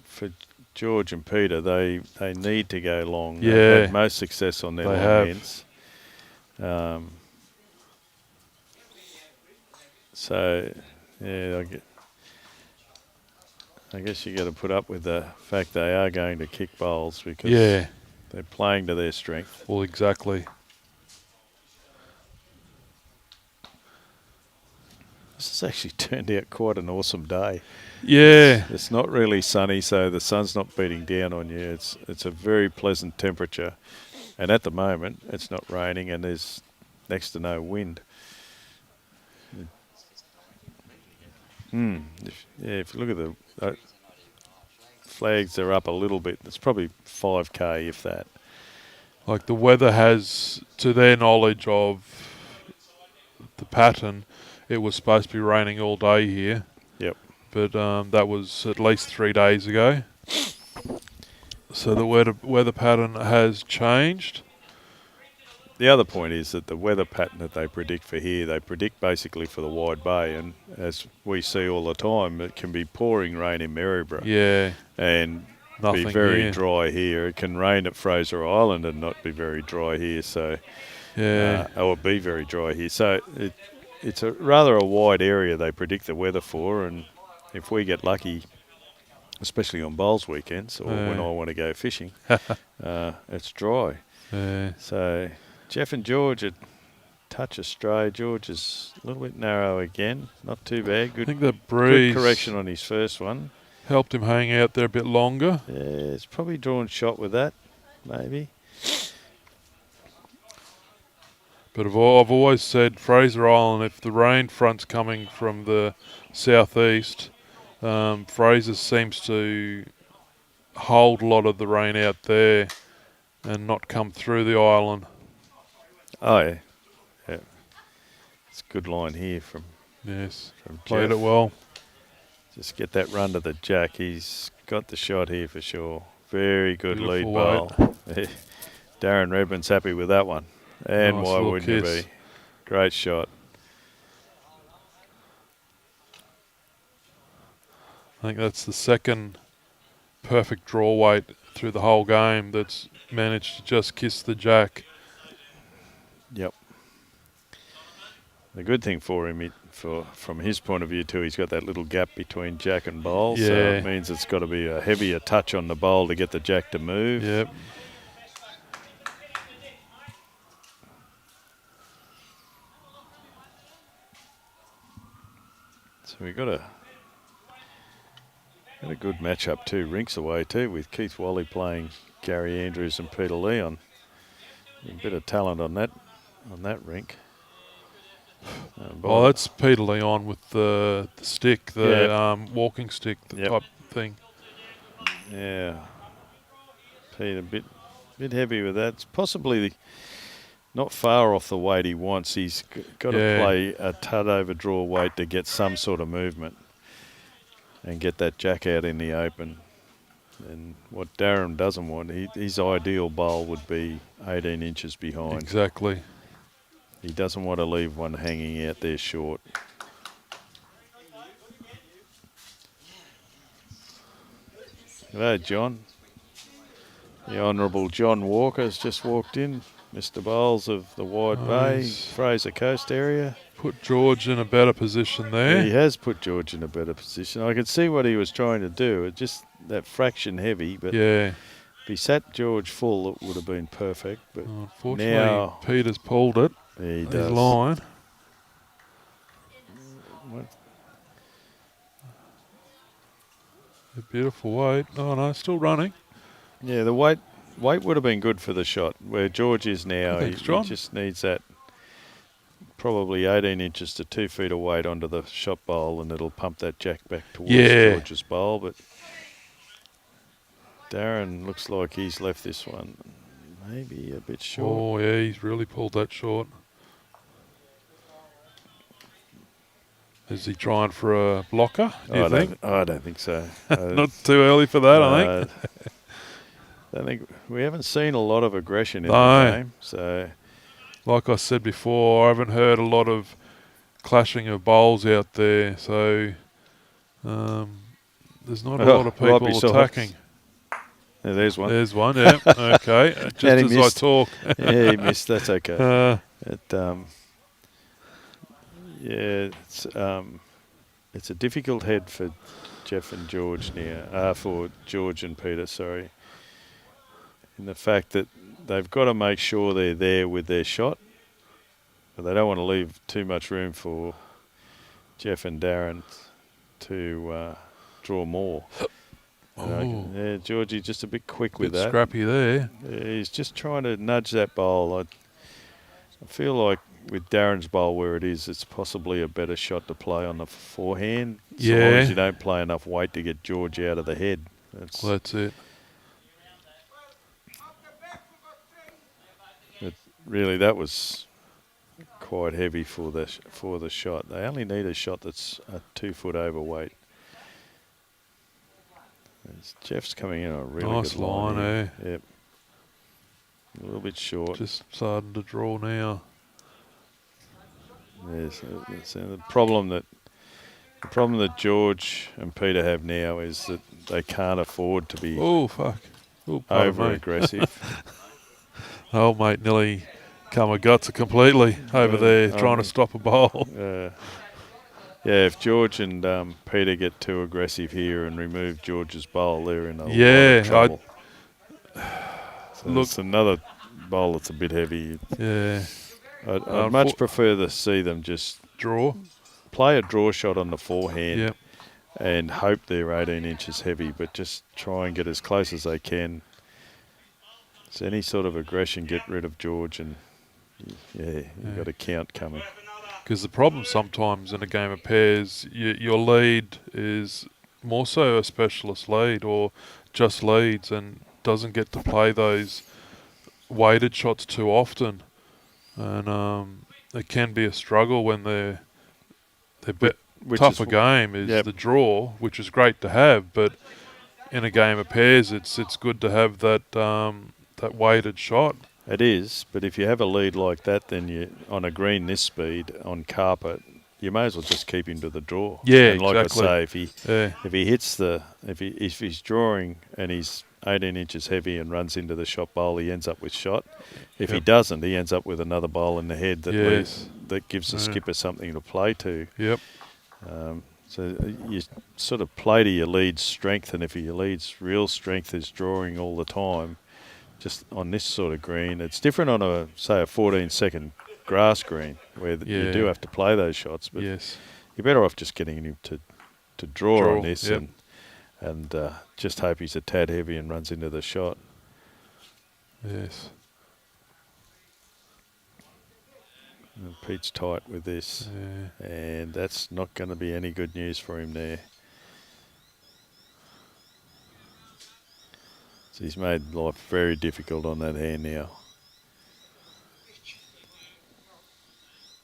for George and Peter, they need to go long. Yeah. They've had most success on their long ends. So, yeah, I guess you got to put up with the fact they are going to kick bowls because they're playing to their strength. Well, exactly. This has actually turned out quite an awesome day. Yeah. It's not really sunny, so the sun's not beating down on you. It's a very pleasant temperature. And at the moment, it's not raining and there's next to no wind. If you look at the flags, they're up a little bit. It's probably 5K, if that. Like the weather has, to their knowledge of the pattern, it was supposed to be raining all day here. Yep. But that was at least 3 days ago. So the weather pattern has changed. the other point is that the weather pattern that they predict for here, they predict basically for the wide bay, and as we see all the time, it can be pouring rain in Maryborough. Yeah. And Nothing be very here. dry here. It can rain at Fraser Island and not be very dry here. So, Yeah. or be very dry here. So it's a rather a wide area they predict the weather for, and if we get lucky, especially on bowls weekends or when I want to go fishing, it's dry. Yeah. So Geoff and George are touch astray. George is a little bit narrow again. Not too bad. I Good, think the breeze good correction on his first one. helped him hang out there a bit longer. Yeah, it's probably drawn shot with that, maybe. But I've always said Fraser Island, if the rain front's coming from the southeast, Fraser seems to hold a lot of the rain out there and not come through the island. Oh, yeah. Yeah. It's a good line here from Yes, Geoff. played it well. Just get that run to the jack. He's got the shot here for sure. Very good Beautiful lead bowl. Darren Redman's happy with that one. And Nice why little wouldn't you kiss. be? Great shot. I think that's the second perfect draw weight through the whole game that's managed to just kiss the jack. Yep. The good thing for him, from his point of view too, he's got that little gap between jack and bowl, so Yeah. it means it's got to be a heavier touch on the bowl to get the jack to move. Yep. So we got a good matchup too, rinks away too, with Keith Wally playing Gary Andrews and Peter Leon. A bit of talent on that rink. Oh, that's Peter Leon with the stick, the walking stick type thing. Yeah. Pete a bit heavy with that. It's possibly not far off the weight he wants. He's got to play a tud over draw weight to get some sort of movement and get that jack out in the open. And what Darren doesn't want, his ideal bowl would be 18 inches behind. Exactly. He doesn't want to leave one hanging out there short. Hello, John. The Honourable John Walker has just walked in. Mr. Bowles of the Wide Bay, Fraser Coast area. Put George in a better position there. He has put George in a better position. I could see what he was trying to do. It just that fraction heavy, but Yeah. if he sat George full, it would have been perfect. But Unfortunately, now Peter's pulled it. he His does. line. What? A beautiful weight. Oh no, still running. Yeah, the weight would have been good for the shot. Where George is now, Thanks, he John. just needs that probably 18 inches to 2 feet of weight onto the shot bowl, and it'll pump that jack back towards George's bowl. But Darren looks like he's left this one maybe a bit short. Oh yeah, he's really pulled that short. Is he trying for a blocker, do you think? I don't think so. Not too early for that, I think. I think we haven't seen a lot of aggression in No. the game. So, Like I said before, I haven't heard a lot of clashing of bowls out there, so there's not a lot of people Robbie saw it. attacking. yeah, there's one. There's one, yeah. Okay. Just And he as I missed. talk. Yeah, he missed. That's okay. Uh, It's a difficult head for Geoff and George now. For George and Peter, sorry. In the fact that they've got to make sure they're there with their shot, but they don't want to leave too much room for Geoff and Darren to draw more. Yeah, Georgie just a bit quick with bit that. scrappy there. Yeah, he's just trying to nudge that bowl. I feel like with Darren's bowl where it is, it's possibly a better shot to play on the forehand. So long as you don't play enough weight to get George out of the head. That's it. But really, that was quite heavy for the shot. They only need a shot that's a 2 foot overweight. Geoff's coming in on a really Nice good line. line, here. Yep. A little bit short. Just starting to draw now. Yes, the problem that George and Peter have now is that they can't afford to be Oh, fuck. Oh, over aggressive. Old mate nearly kamagotcha completely over there trying to stop a bowl. Yeah, if George and Peter get too aggressive here and remove George's bowl, they're in a lot of trouble. So it's another bowl that's a bit heavy. Yeah. I'd much prefer to see them just play a draw shot on the forehand and hope they're 18 inches heavy, but just try and get as close as they can. So any sort of aggression, get rid of George, and you've got a count coming. Because the problem sometimes in a game of pairs, your lead is more so a specialist lead or just leads and doesn't get to play those weighted shots too often. And it can be a struggle when their tougher game is the draw, which is great to have, but in a game of pairs, it's good to have that weighted shot. It is, but if you have a lead like that, then you on a green this speed on carpet, you may as well just keep him to the draw. Yeah, and like exactly. I say, if he hits if he's drawing and he's 18 inches heavy and runs into the shot bowl, he ends up with shot. If he doesn't, he ends up with another bowl in the head that gives the skipper something to play to. Yep. So you sort of play to your lead's strength, and if your lead's real strength is drawing all the time, just on this sort of green, it's different on a 14-second grass green where you do have to play those shots. But you're better off just getting him to draw on this and just hope he's a tad heavy and runs into the shot. Yes. And Pete's tight with this, and that's not going to be any good news for him there. So he's made life very difficult on that hand now.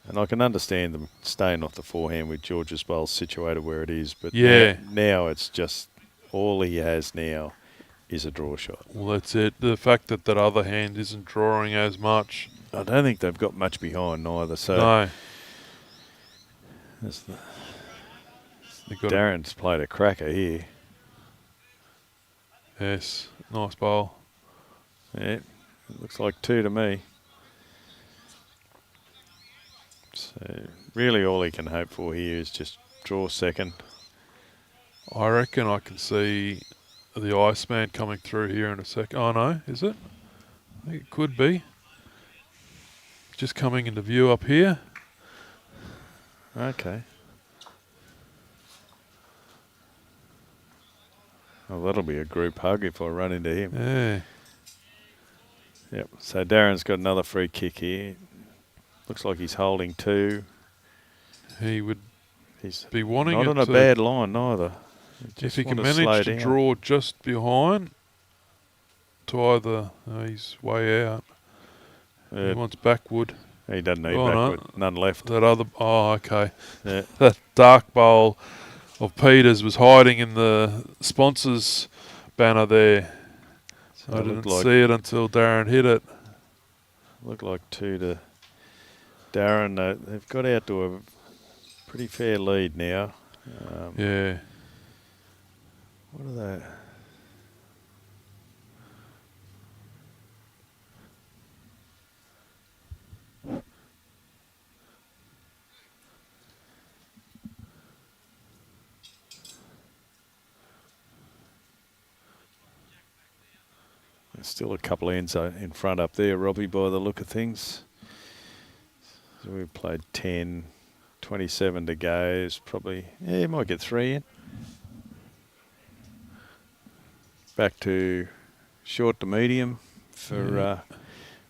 And I can understand them staying off the forehand with George's bowl situated where it is, but now it's just all he has now is a draw shot. Well, that's it. The fact that other hand isn't drawing as much. I don't think they've got much behind either. So no. Darren's played a cracker here. Yes, nice bowl. Yeah, it looks like 2 to me. So really all he can hope for here is just draw second. I reckon I can see the Iceman coming through here in a second. Oh no, is it? I think it could be. Just coming into view up here. Okay. Well, that'll be a group hug if I run into him. Yeah. Yep. So Darren's got another free kick here. Looks like he's holding 2. He would be wanting not it on a bad line neither. If he can manage to draw just behind to either, he's way out. He wants backwood. He doesn't need backwood. No. None left. That other, okay. Yeah. That dark bowl of Peter's was hiding in the sponsors banner there. So I didn't see it until Darren hit it. Looked like 2 to Darren. They've got out to a pretty fair lead now. Yeah. What are they? There's still a couple of ends in front up there, Robbie, by the look of things. So we've played 10, 27 to go. It's probably, you might get 3 in. Back to short to medium for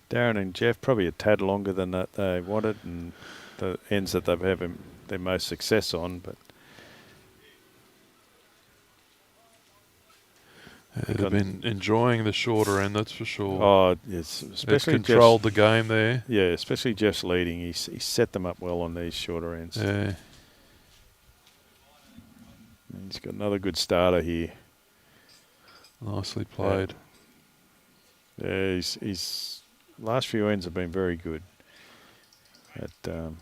Darren and Geoff. Probably a tad longer than that they wanted, and the ends that they've had their most success on. But they've been enjoying the shorter end, that's for sure. Oh, yes, especially they've controlled the game there. Yeah, especially Geoff's leading. He set them up well on these shorter ends. Yeah. He's got another good starter here. Nicely played. Yeah, he's last few ends have been very good. That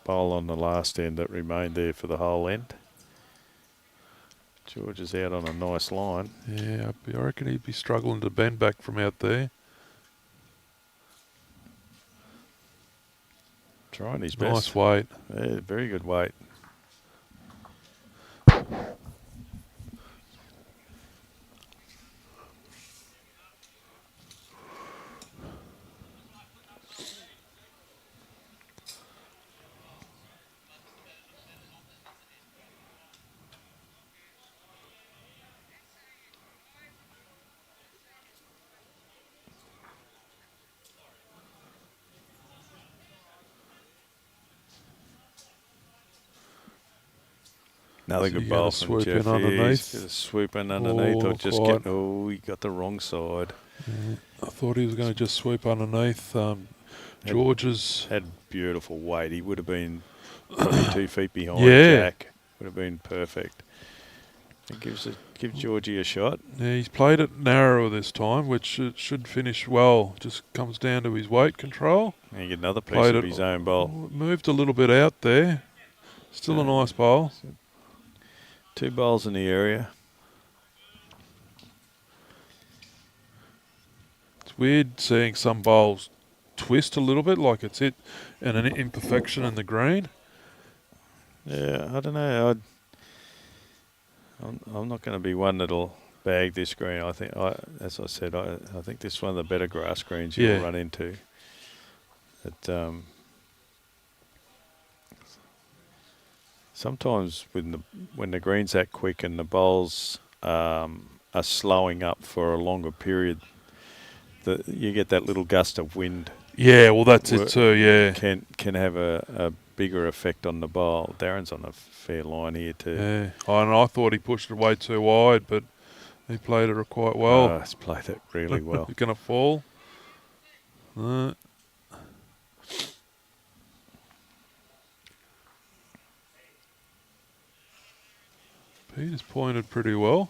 bowl on the last end that remained there for the whole end. George is out on a nice line. Yeah, I reckon he'd be struggling to bend back from out there. Trying his Nice best. weight. Yeah, very good weight. Another So good you bowl gotta from swoop Geoff. in underneath. He's swooping underneath, Oh, or just quiet. he got the wrong side. Yeah, I thought he was going to just swoop underneath. George's. Had beautiful weight. He would have been probably 2 feet behind Yeah. Jack. Would have been perfect. It gives Georgie a shot. Yeah, he's played it narrower this time, which should finish well. Just comes down to his weight control. And you get another piece Played of it- his own bowl. Moved a little bit out there. Still a nice bowl. 2 bowls in the area. It's weird seeing some bowls twist a little bit, like it's an imperfection in the green. Yeah, I don't know. I'm not going to be one that'll bag this green. I think, as I said, I think this is one of the better grass greens you'll Yeah. run into. But sometimes when the green's that quick and the bowls are slowing up for a longer period, you get that little gust of wind. Yeah, well that's it too. Yeah. Can have a bigger effect on the bowl. Darren's on a fair line here too. Yeah. And I thought he pushed it way too wide, but he played it quite well. Oh, he's played it really well. He's going to fall. Peter's pointed pretty well.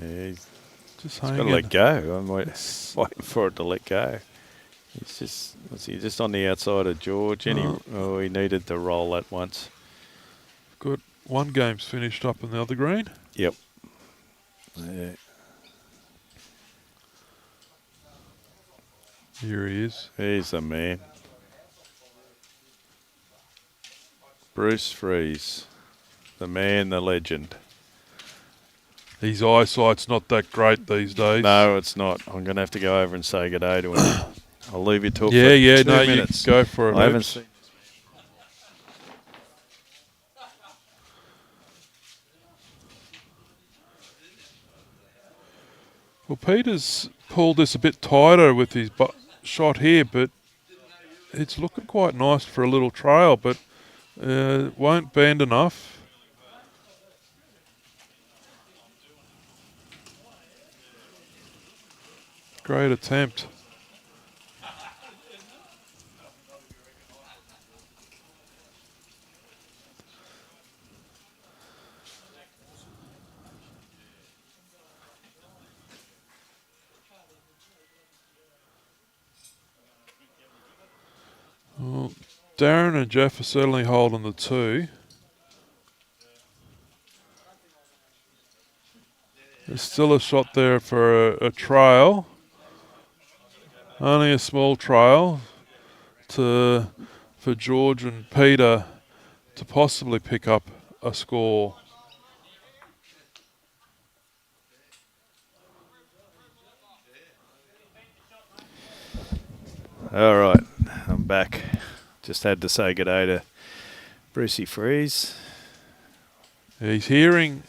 Yeah, he's Just got to hanging. let go. I'm waiting for it to let go. He's just on the outside of George, and he needed to roll that once. Good. One game's finished up in the other green. Yep. Yeah. Here he is. He's the man. Bruce Freeze, the man, the legend. His eyesight's not that great these days. No, it's not. I'm going to have to go over and say good day to him. I'll leave you talk for Yeah, 2 no, minutes. you go for it. I haven't Oops. seen. Well, Peter's pulled this a bit tighter with his shot here, but it's looking quite nice for a little trail, but won't bend enough. Great attempt. Well, Darren and Geoff are certainly holding the 2. There's still a shot there for a trail. Only a small trail for George and Peter to possibly pick up a score. All right, I'm back. Just had to say good day to Brucey Freeze. He's hearing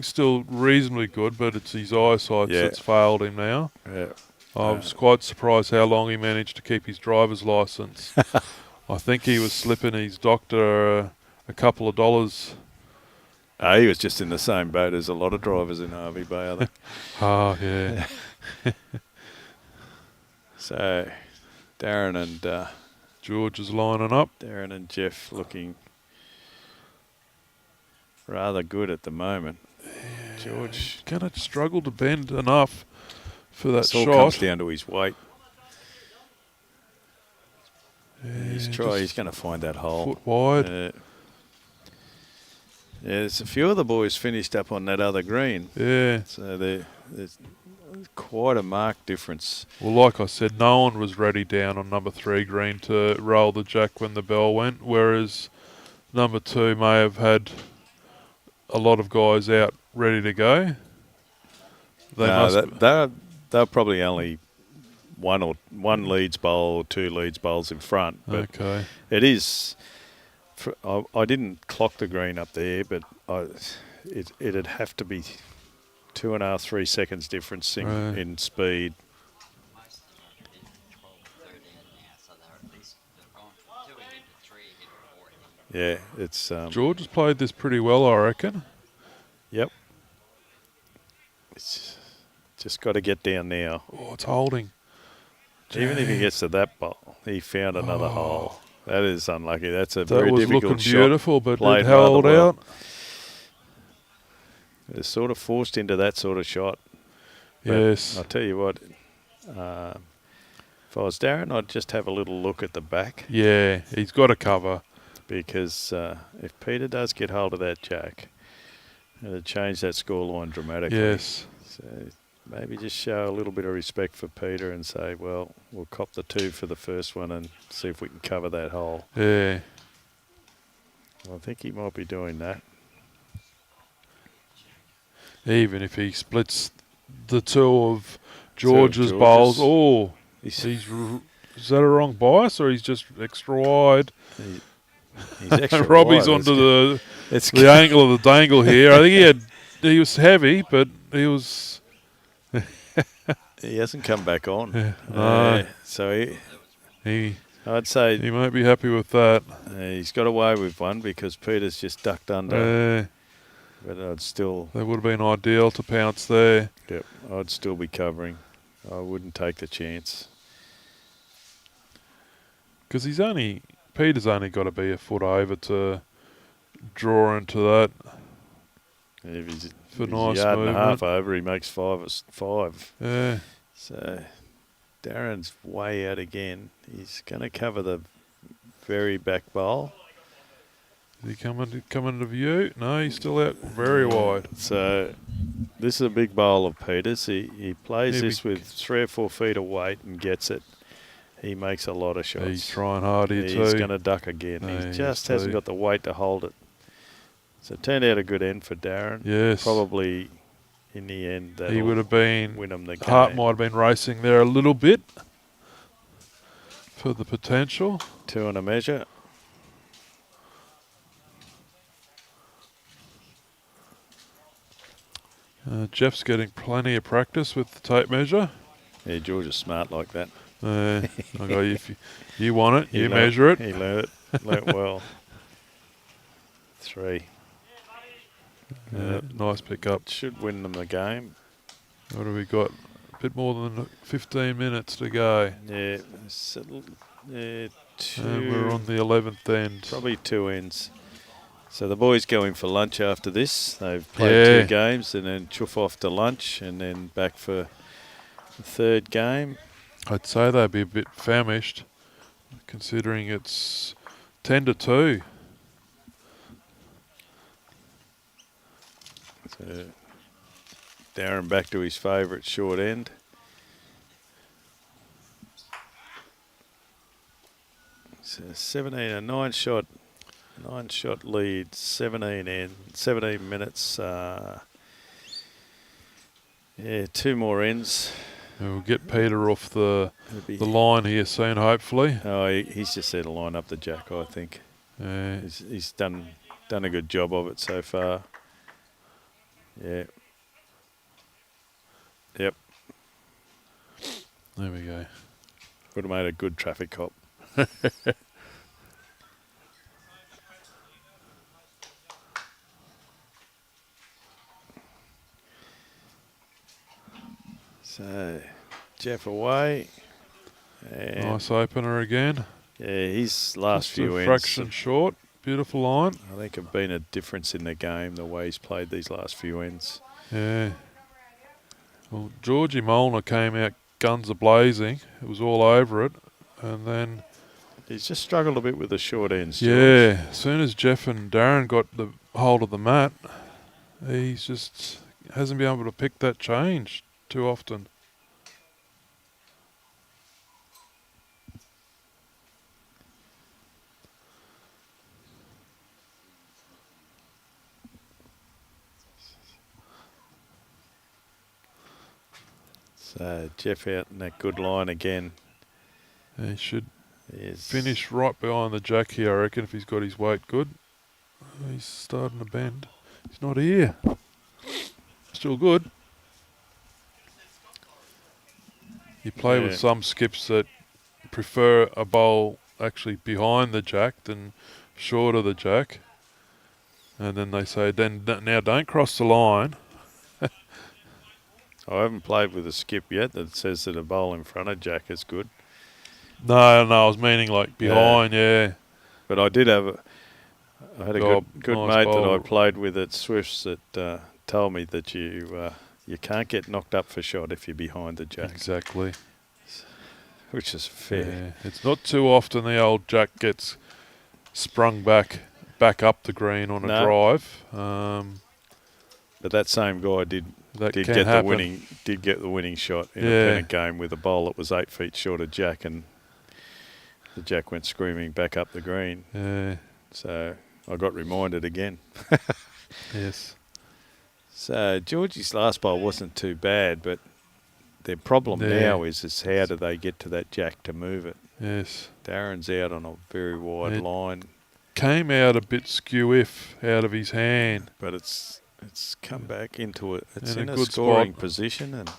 still reasonably good, but it's his eyesight that's failed him now. Yeah. I was quite surprised how long he managed to keep his driver's license. I think he was slipping his doctor a couple of dollars. He was just in the same boat as a lot of drivers in Hervey Bay, I think. Oh, yeah. So, Darren and George is lining up. Darren and Geoff looking rather good at the moment. George going to struggle to bend enough for that It all shot. comes down to his weight. Yeah, He's going to find that hole. Foot wide. Yeah, there's a few of the boys finished up on that other green. Yeah. So there's quite a marked difference. Well, like I said, no one was ready down on number 3 green to roll the jack when the bell went, whereas number 2 may have had a lot of guys out ready to go. They're probably only one leads bowl or 2 leads bowls in front. But okay. it is. I didn't clock the green up there, but it'd have to be 2.5, 3 seconds difference in speed. Most of them are hitting 12, 13 now, so they're at least gone from 2 hitting to 3 hitting 4 hitting. Yeah, it's George has played this pretty well, I reckon. Yep. It's just got to get down now. Oh, it's holding. Even if he gets to that bowl, he found another hole. That is unlucky. That's a That very was difficult looking shot. beautiful, but Played it held rather well. out. It's sort of forced into that sort of shot. But Yes. I'll tell you what, if I was Darren, I'd just have a little look at the back. Yeah, he's got a cover. Because if Peter does get hold of that jack, it'll change that scoreline dramatically. Yes. So maybe just show a little bit of respect for Peter and say, well, we'll cop the 2 for the first one and see if we can cover that hole. Yeah. I think he might be doing that. Even if he splits the 2 of George's bowls. Oh, is that a wrong bias or he's just extra wide? He's extra Robbie's wide. onto the angle of the dangle here. I think he was heavy, but he was... He hasn't come back on. Yeah, no. So He I'd say he might be happy with that. He's got away with one because Peter's just ducked under. But I'd still... That would have been ideal to pounce there. Yep, I'd still be covering. I wouldn't take the chance. Because Peter's only got to be a foot over to draw into that. If he's For a nice yard and a half movement. over, he makes 5. Yeah. So Darren's way out again. He's going to cover the very back bowl. Is he coming to view? No, he's still out very wide. So this is a big bowl of Peter's. He plays this with 3 or 4 feet of weight and gets it. He makes a lot of shots. He's trying hard here too. He's going to duck again. No, He just hasn't got the weight to hold it. So it turned out a good end for Darren. Yes. Probably in the end He would have been... win him the game. Hart might have been racing there a little bit for the potential. 2 and a measure. Geoff's getting plenty of practice with the tape measure. Yeah, George is smart like that. If you want it, you measure it. He learnt well. 3. Nice pickup. Should win them the game. What have we got? A bit more than 15 minutes to go. Yeah, 2. And we're on the 11th end. Probably 2 ends. So the boys go in for lunch after this. They've played 2 games and then chuff off to lunch and then back for the 3rd game. I'd say they'd be a bit famished, considering it's 10-2. So Darren back to his favourite short end. So 17, a 9-shot lead, 17 minutes. 2 more ends. We'll get Peter off the line here soon, hopefully. Oh, he's just there to line up the jack, I think. Yeah. He's done a good job of it so far. Yeah. Yep. There we go. Would have made a good traffic cop. So, Geoff away. And Nice opener again. yeah, his last Just few a ends, fraction short. Beautiful line. I think, have been a difference in the game, the way he's played these last few ends. Yeah. Well, Georgie Molnar came out guns a-blazing. It was all over it. And then... He's just struggled a bit with the short ends, George. Yeah, as soon as Geoff and Darren got the hold of the mat, he's just hasn't been able to pick that change too often. So Geoff out in that good line again. He should finish right behind the jack here, I reckon, if he's got his weight good. He's starting to bend. He's not here. Still good. You play with some skips that prefer a bowl actually behind the jack than short of the jack. And then they say, now don't cross the line. I haven't played with a skip yet that says that a bowl in front of jack is good. No, I was meaning like behind, yeah. But I did have I had a good nice mate bowl. that I played with at Swifts that told me that you can't get knocked up for shot if you're behind the jack. Exactly. Which is fair. Yeah. It's not too often the old jack gets sprung back up the green on a drive. But that same guy did get the winning shot in a pennant game with a bowl that was 8 feet short of jack, and the jack went screaming back up the green. Yeah. So I got reminded again. Yes. So Georgie's last bowl wasn't too bad, but their problem now is how do they get to that jack to move it? Yes. Darren's out on a very wide line. Came out a bit skew-if out of his hand. But it's come back into it. It's in in a a scoring spot. position, and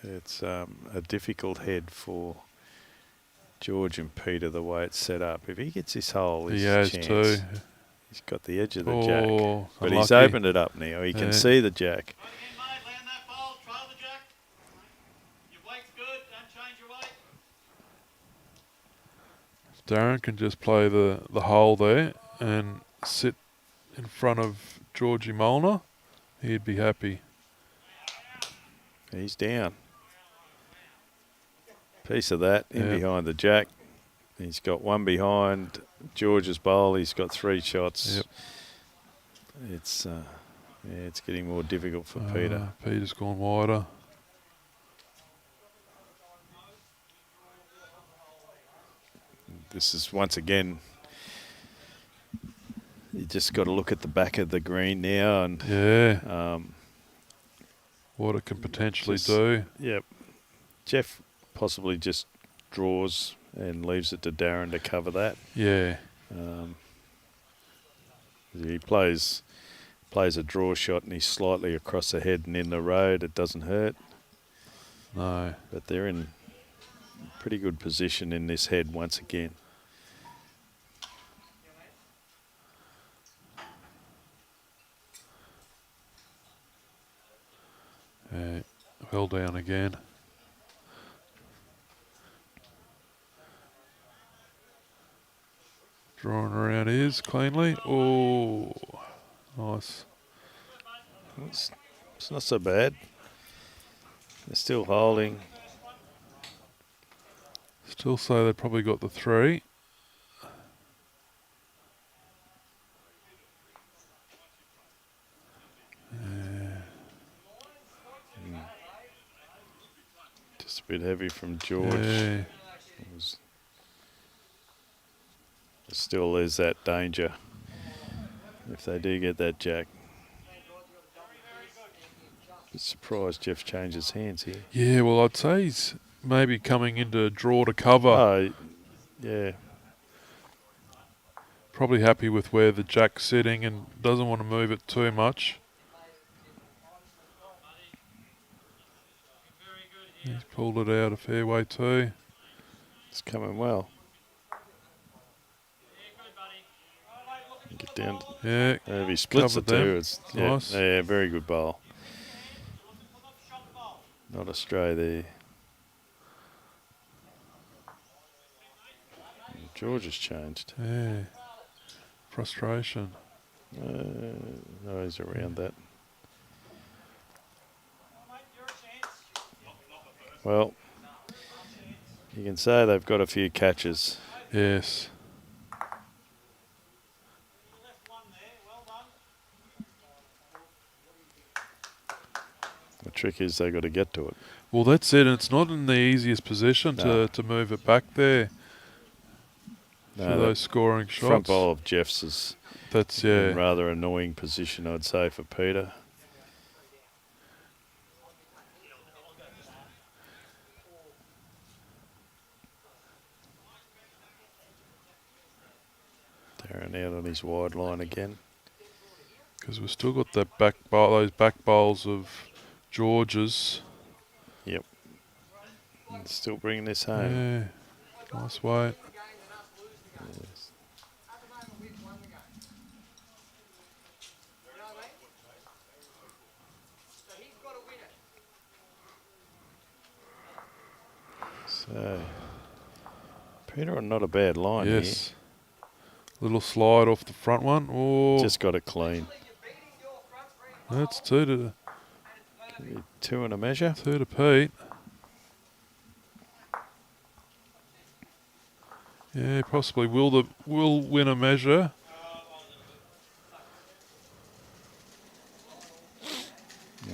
it's a difficult head for George and Peter the way it's set up. If he gets this hole, He has chance. too. He's got the edge of the jack, but unlucky. he's opened it up now. He can see the jack. Darren can just play the hole there and sit in front of Georgie Molnar, he'd be happy. He's down. Piece of that in behind the jack. He's got one behind George's bowl. He's got 3 shots. Yep. It's getting more difficult for Peter. Peter's gone wider. This is once again, you just got to look at the back of the green now and what it can potentially do. Yep. Geoff possibly just draws and leaves it to Darren to cover that. Yeah. He plays a draw shot and he's slightly across the head and in the road. It doesn't hurt. No. But they're in pretty good position in this head once again. Well down again. Drawing around his cleanly. Oh, nice. It's not so bad. They're still holding. Still say they probably got the 3. Just a bit heavy from George. Yeah. Still there's that danger if they do get that jack. Bit surprised Geoff changes hands here. Yeah, well, I'd say he's maybe coming into draw to cover. Oh, yeah. Probably happy with where the jack's sitting and doesn't want to move it too much. He's pulled it out a fair way too. It's coming well. Get down. Yeah. If he splits the two, it's nice. Yeah, very good bowl. Not astray there. George has changed. Yeah. Frustration. No, he's around that. Well, you can say they've got a few catches. Yes. The trick is they've got to get to it. Well, that's it. And it's not in the easiest position to move it back there for those scoring shots. Front bowl of Geoff's is that's in a rather annoying position, I'd say, for Peter. Darren out on his wide line again. Because we've still got that back bowl, those back bowls of George's. Yep. And still bringing this home. Yeah. Nice weight. Yes. So, Peter on not a bad line here. Yes. Little slide off the front one. Oh. Just got it clean. That's 2 and a measure. to Pete. Yeah, possibly will win a measure.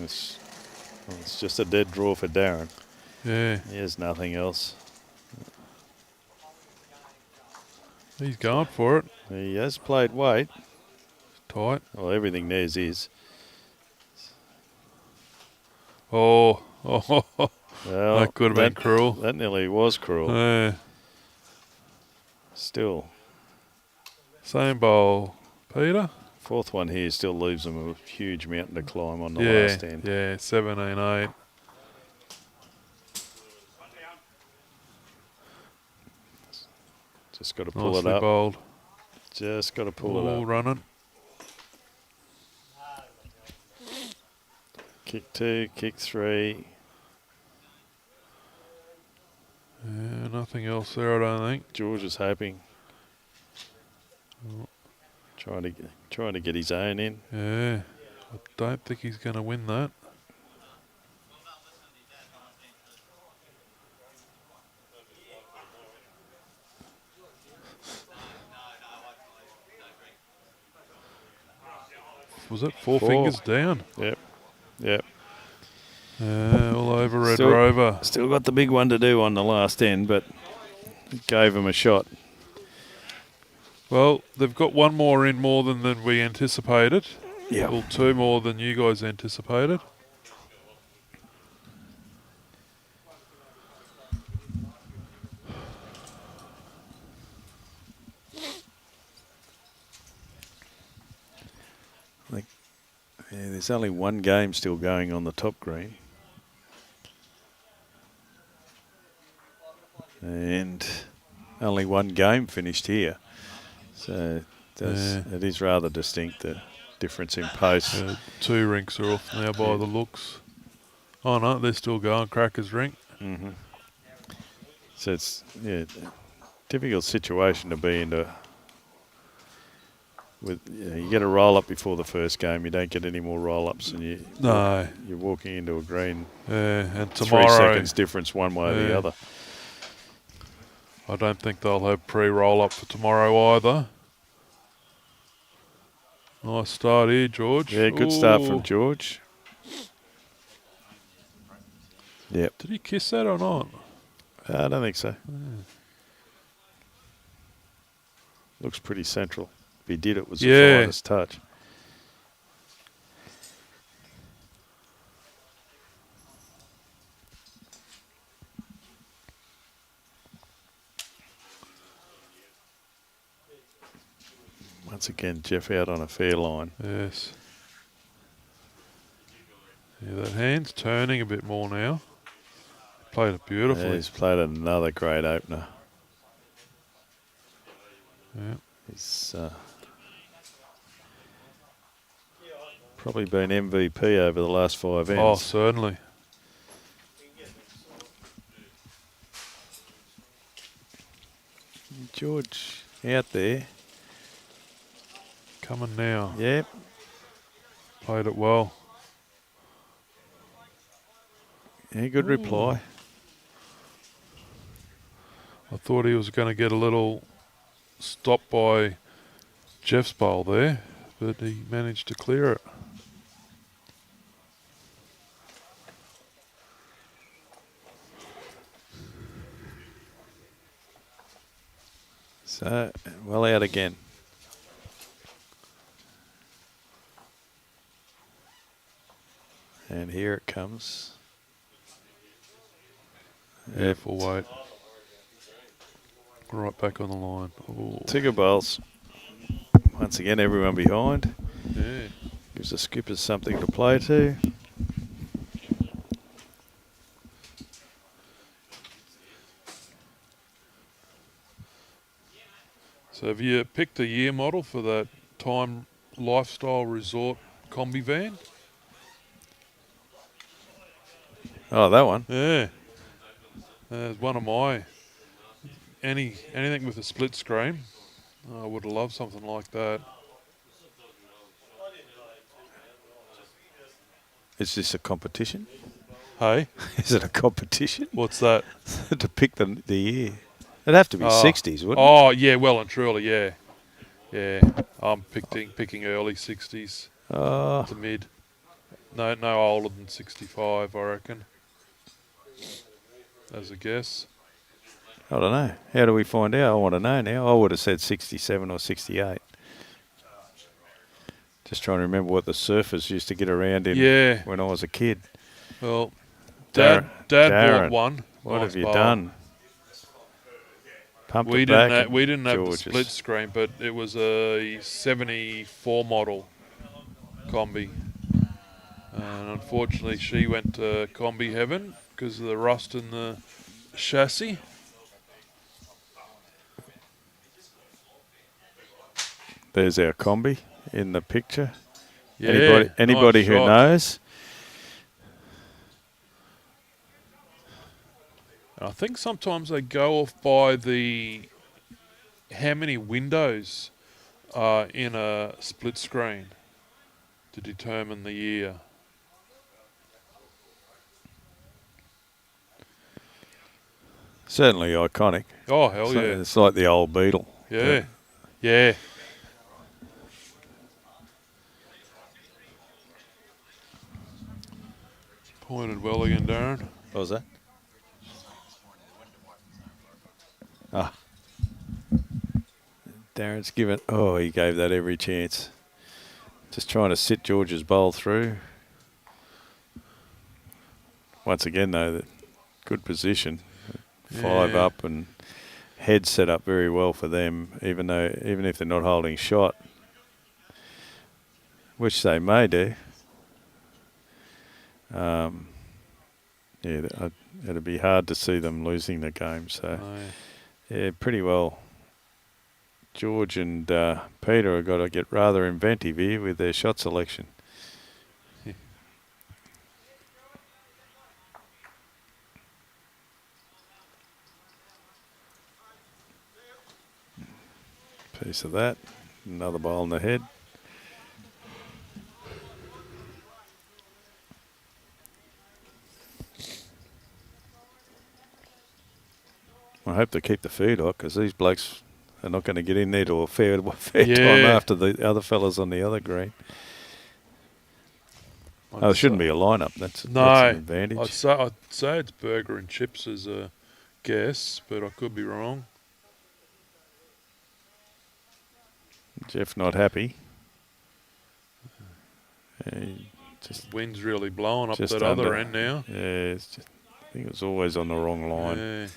It's just a dead draw for Darren. Yeah. He has nothing else. He's going for it. He has played weight. Tight. Well, everything there's is. Oh. Well, that could have been cruel. That nearly was cruel. Yeah. Still. Same bowl. Peter? Fourth one here still leaves him a huge mountain to climb on the Yeah, last end. yeah, 17-8. Just got to pull Nicely it up. bowled. Just got to pull it All up. running. Kick 2, kick 3. Yeah, nothing else there, I don't think. George is hoping. Trying to get his own in. Yeah, I don't think he's going to win that. Was it four fingers down? Yep. All over Red Rover. Still got the big one to do on the last end, but gave him a shot. Well, they've got one more in more than we anticipated. Yeah. Well, 2 more than you guys anticipated. There's only one game still going on the top green. And only one game finished here. So it is rather distinct, the difference in pace. 2 rinks are off now by the looks. Oh no, they're still going. Crackers rink. Mm-hmm. So it's a difficult situation to be into. You get a roll up before the first game. You don't get any more roll ups, and you're walking into a green. And tomorrow, 3 seconds difference one way or the other. I don't think they'll have pre-roll up for tomorrow either. Nice start here, George. Yeah, good start from George. Yep. Did he kiss that or not? I don't think so. Looks pretty central. If he did, it was the finest touch. Once again, Geoff out on a fair line. Yes. Yeah, that hand's turning a bit more now. Played it beautifully. Yeah, he's played another great opener. Yeah. He's probably been MVP over the last 5 ends. Oh, certainly. George out there. Coming now. Yep. Played it well. Yeah, good reply. I thought he was going to get a little stop by Geoff's bowl there, but he managed to clear it. So, well out again. And here it comes. Yeah, full weight. Right back on the line. Ooh. Tigger bowls. Once again, everyone behind. Yeah. Gives the skippers something to play to. So have you picked a year model for that Time Lifestyle Resort combi van? Oh, that one. Yeah. It's one of my... Anything with a split screen, I would have loved something like that. Is this a competition? Hey? Is it a competition? What's that? To pick the year. It'd have to be 60s, wouldn't it? Oh, yeah, well and truly, yeah. Yeah, I'm picking early 60s to mid. No older than 65, I reckon. As a guess. I don't know. How do we find out? I want to know now. I would have said 67 or 68. Just trying to remember what the surfers used to get around in when I was a kid. Well, Dad bought one. What nice have you bowl. done? Pumped We it back. didn't have the George's. split screen, but it was a 74 model combi. And unfortunately, she went to combi heaven because of the rust in the chassis. There's our combi in the picture. Yeah, Anybody nice who shot. knows? I think sometimes they go off by how many windows are in a split screen to determine the year. Certainly iconic. Oh, hell yeah. It's like the old Beetle. Yeah. Yeah. Pointed well again, Darren. What was that? Ah. Darren's given... Oh, he gave that every chance. Just trying to sit George's bowl through. Once again, though, good position. 5 up and head set up very well for them, even if they're not holding shot, which they may do. It'd be hard to see them losing the game. So, yeah, pretty well. George and Peter have got to get rather inventive here with their shot selection. Piece of that. Another bowl in the head. I hope they keep the feed hot because these blokes are not going to get in there to a fair time after the other fellas on the other green. It shouldn't be a lineup. That's an advantage. I'd say it's burger and chips as a guess, but I could be wrong. Geoff not happy. Wind's really blowing up that under, other end now. Yeah, I think it was always on the wrong line. Yeah.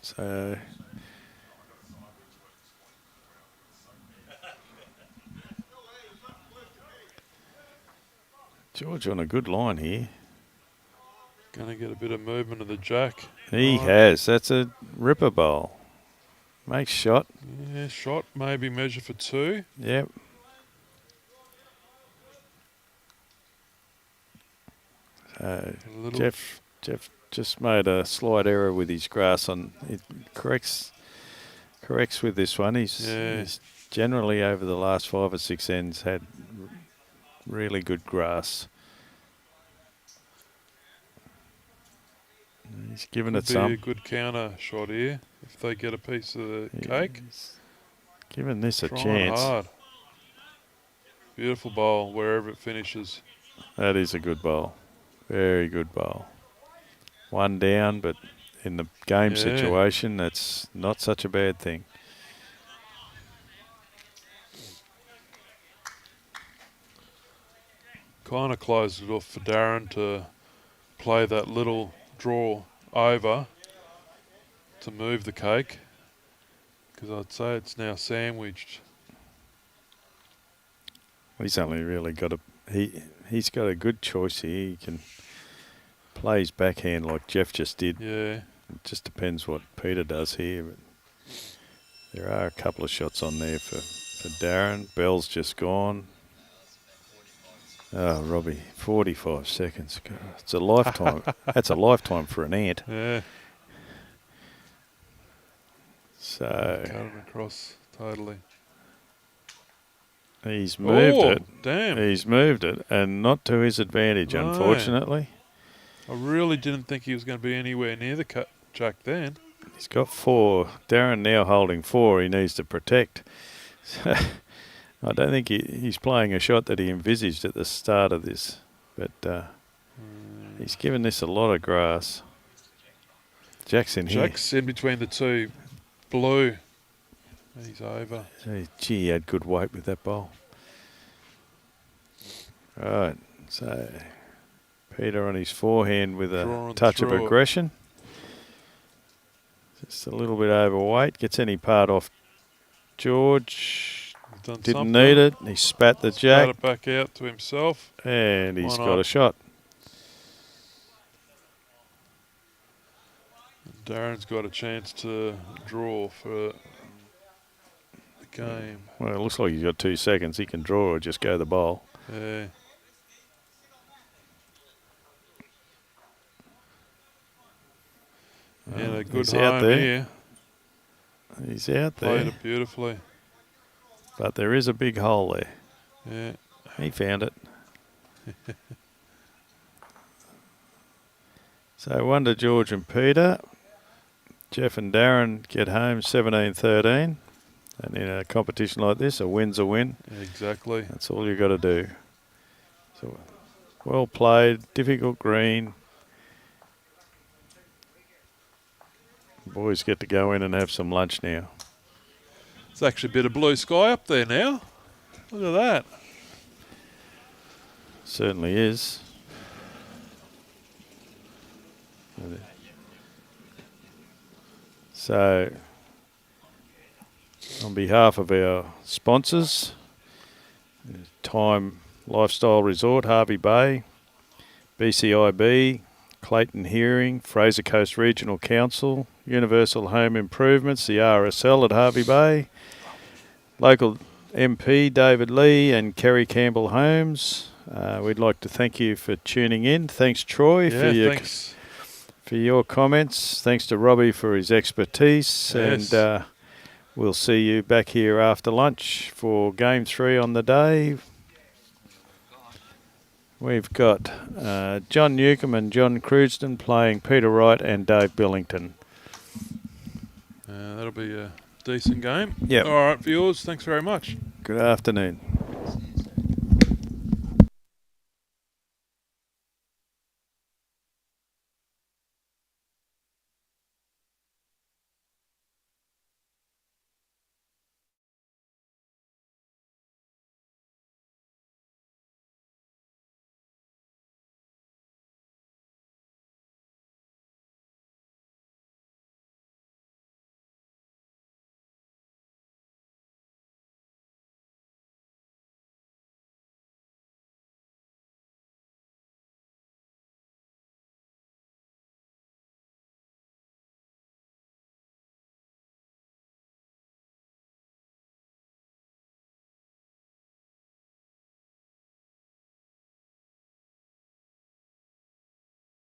So George on a good line here. Going to get a bit of movement of the jack. He has. That's a ripper bowl. Makes shot. Yeah, shot. Maybe measure for 2. Yep. Geoff just made a slight error with his grass on. It corrects with this one. He's generally over the last 5 or 6 ends had really good grass. He's given it some. Be a good counter shot here if they get a piece of the cake. Giving this a Trying chance. hard. Beautiful bowl wherever it finishes. That is a good bowl. Very good bowl. One down, but in the game situation, that's not such a bad thing. Kind of closed it off for Darren to play that little draw over to move the cake, because I'd say it's now sandwiched. He's only really got he's got a good choice here. He can play his backhand like Geoff just did. Yeah. It just depends what Peter does here. But there are a couple of shots on there for Darren. Bell's just gone. Oh, Robbie, 45 seconds. God, it's a lifetime. That's a lifetime for an ant. Yeah. So Cut him across totally. He's moved it. Damn. He's moved it, and not to his advantage, No. unfortunately. I really didn't think he was going to be anywhere near the jack then. He's got 4. Darren now holding 4. He needs to protect. I don't think he's playing a shot that he envisaged at the start of this, but he's given this a lot of grass. Jack's in here. Jack's in between the two. Blue. He's over. Gee, he had good weight with that bowl. Right, so Peter on his forehand with a touch of aggression. Just a little bit overweight. Gets any part off George. Didn't need it. He spat the jack. Spat it back out to himself. And he's got a shot. Darren's got a chance to draw for the game. Well, it looks like he's got 2 seconds. He can draw or just go the bowl. Yeah. And a good home here. He's out there. Played it beautifully. But there is a big hole there. Yeah. He found it. So 1 to George and Peter. Geoff and Darren get home 17-13. And in a competition like this, a win's a win. Exactly. That's all you've got to do. So well played, difficult green. Boys get to go in and have some lunch now. It's actually a bit of blue sky up there now. Look at that. Certainly is. So, on behalf of our sponsors, Time Lifestyle Resort, Hervey Bay, BCIB, Clayton Hearing, Fraser Coast Regional Council, Universal Home Improvements, the RSL at Hervey Bay, local MP David Lee and Kerry Campbell Holmes. We'd like to thank you for tuning in. Thanks, Troy, for your comments. Thanks to Robbie for his expertise. Yes. And we'll see you back here after lunch for Game 3 on the day. We've got John Newcomb and John Crewston playing Peter Wright and Dave Billington. That'll be a decent game. Yep. All right, viewers, thanks very much. Good afternoon.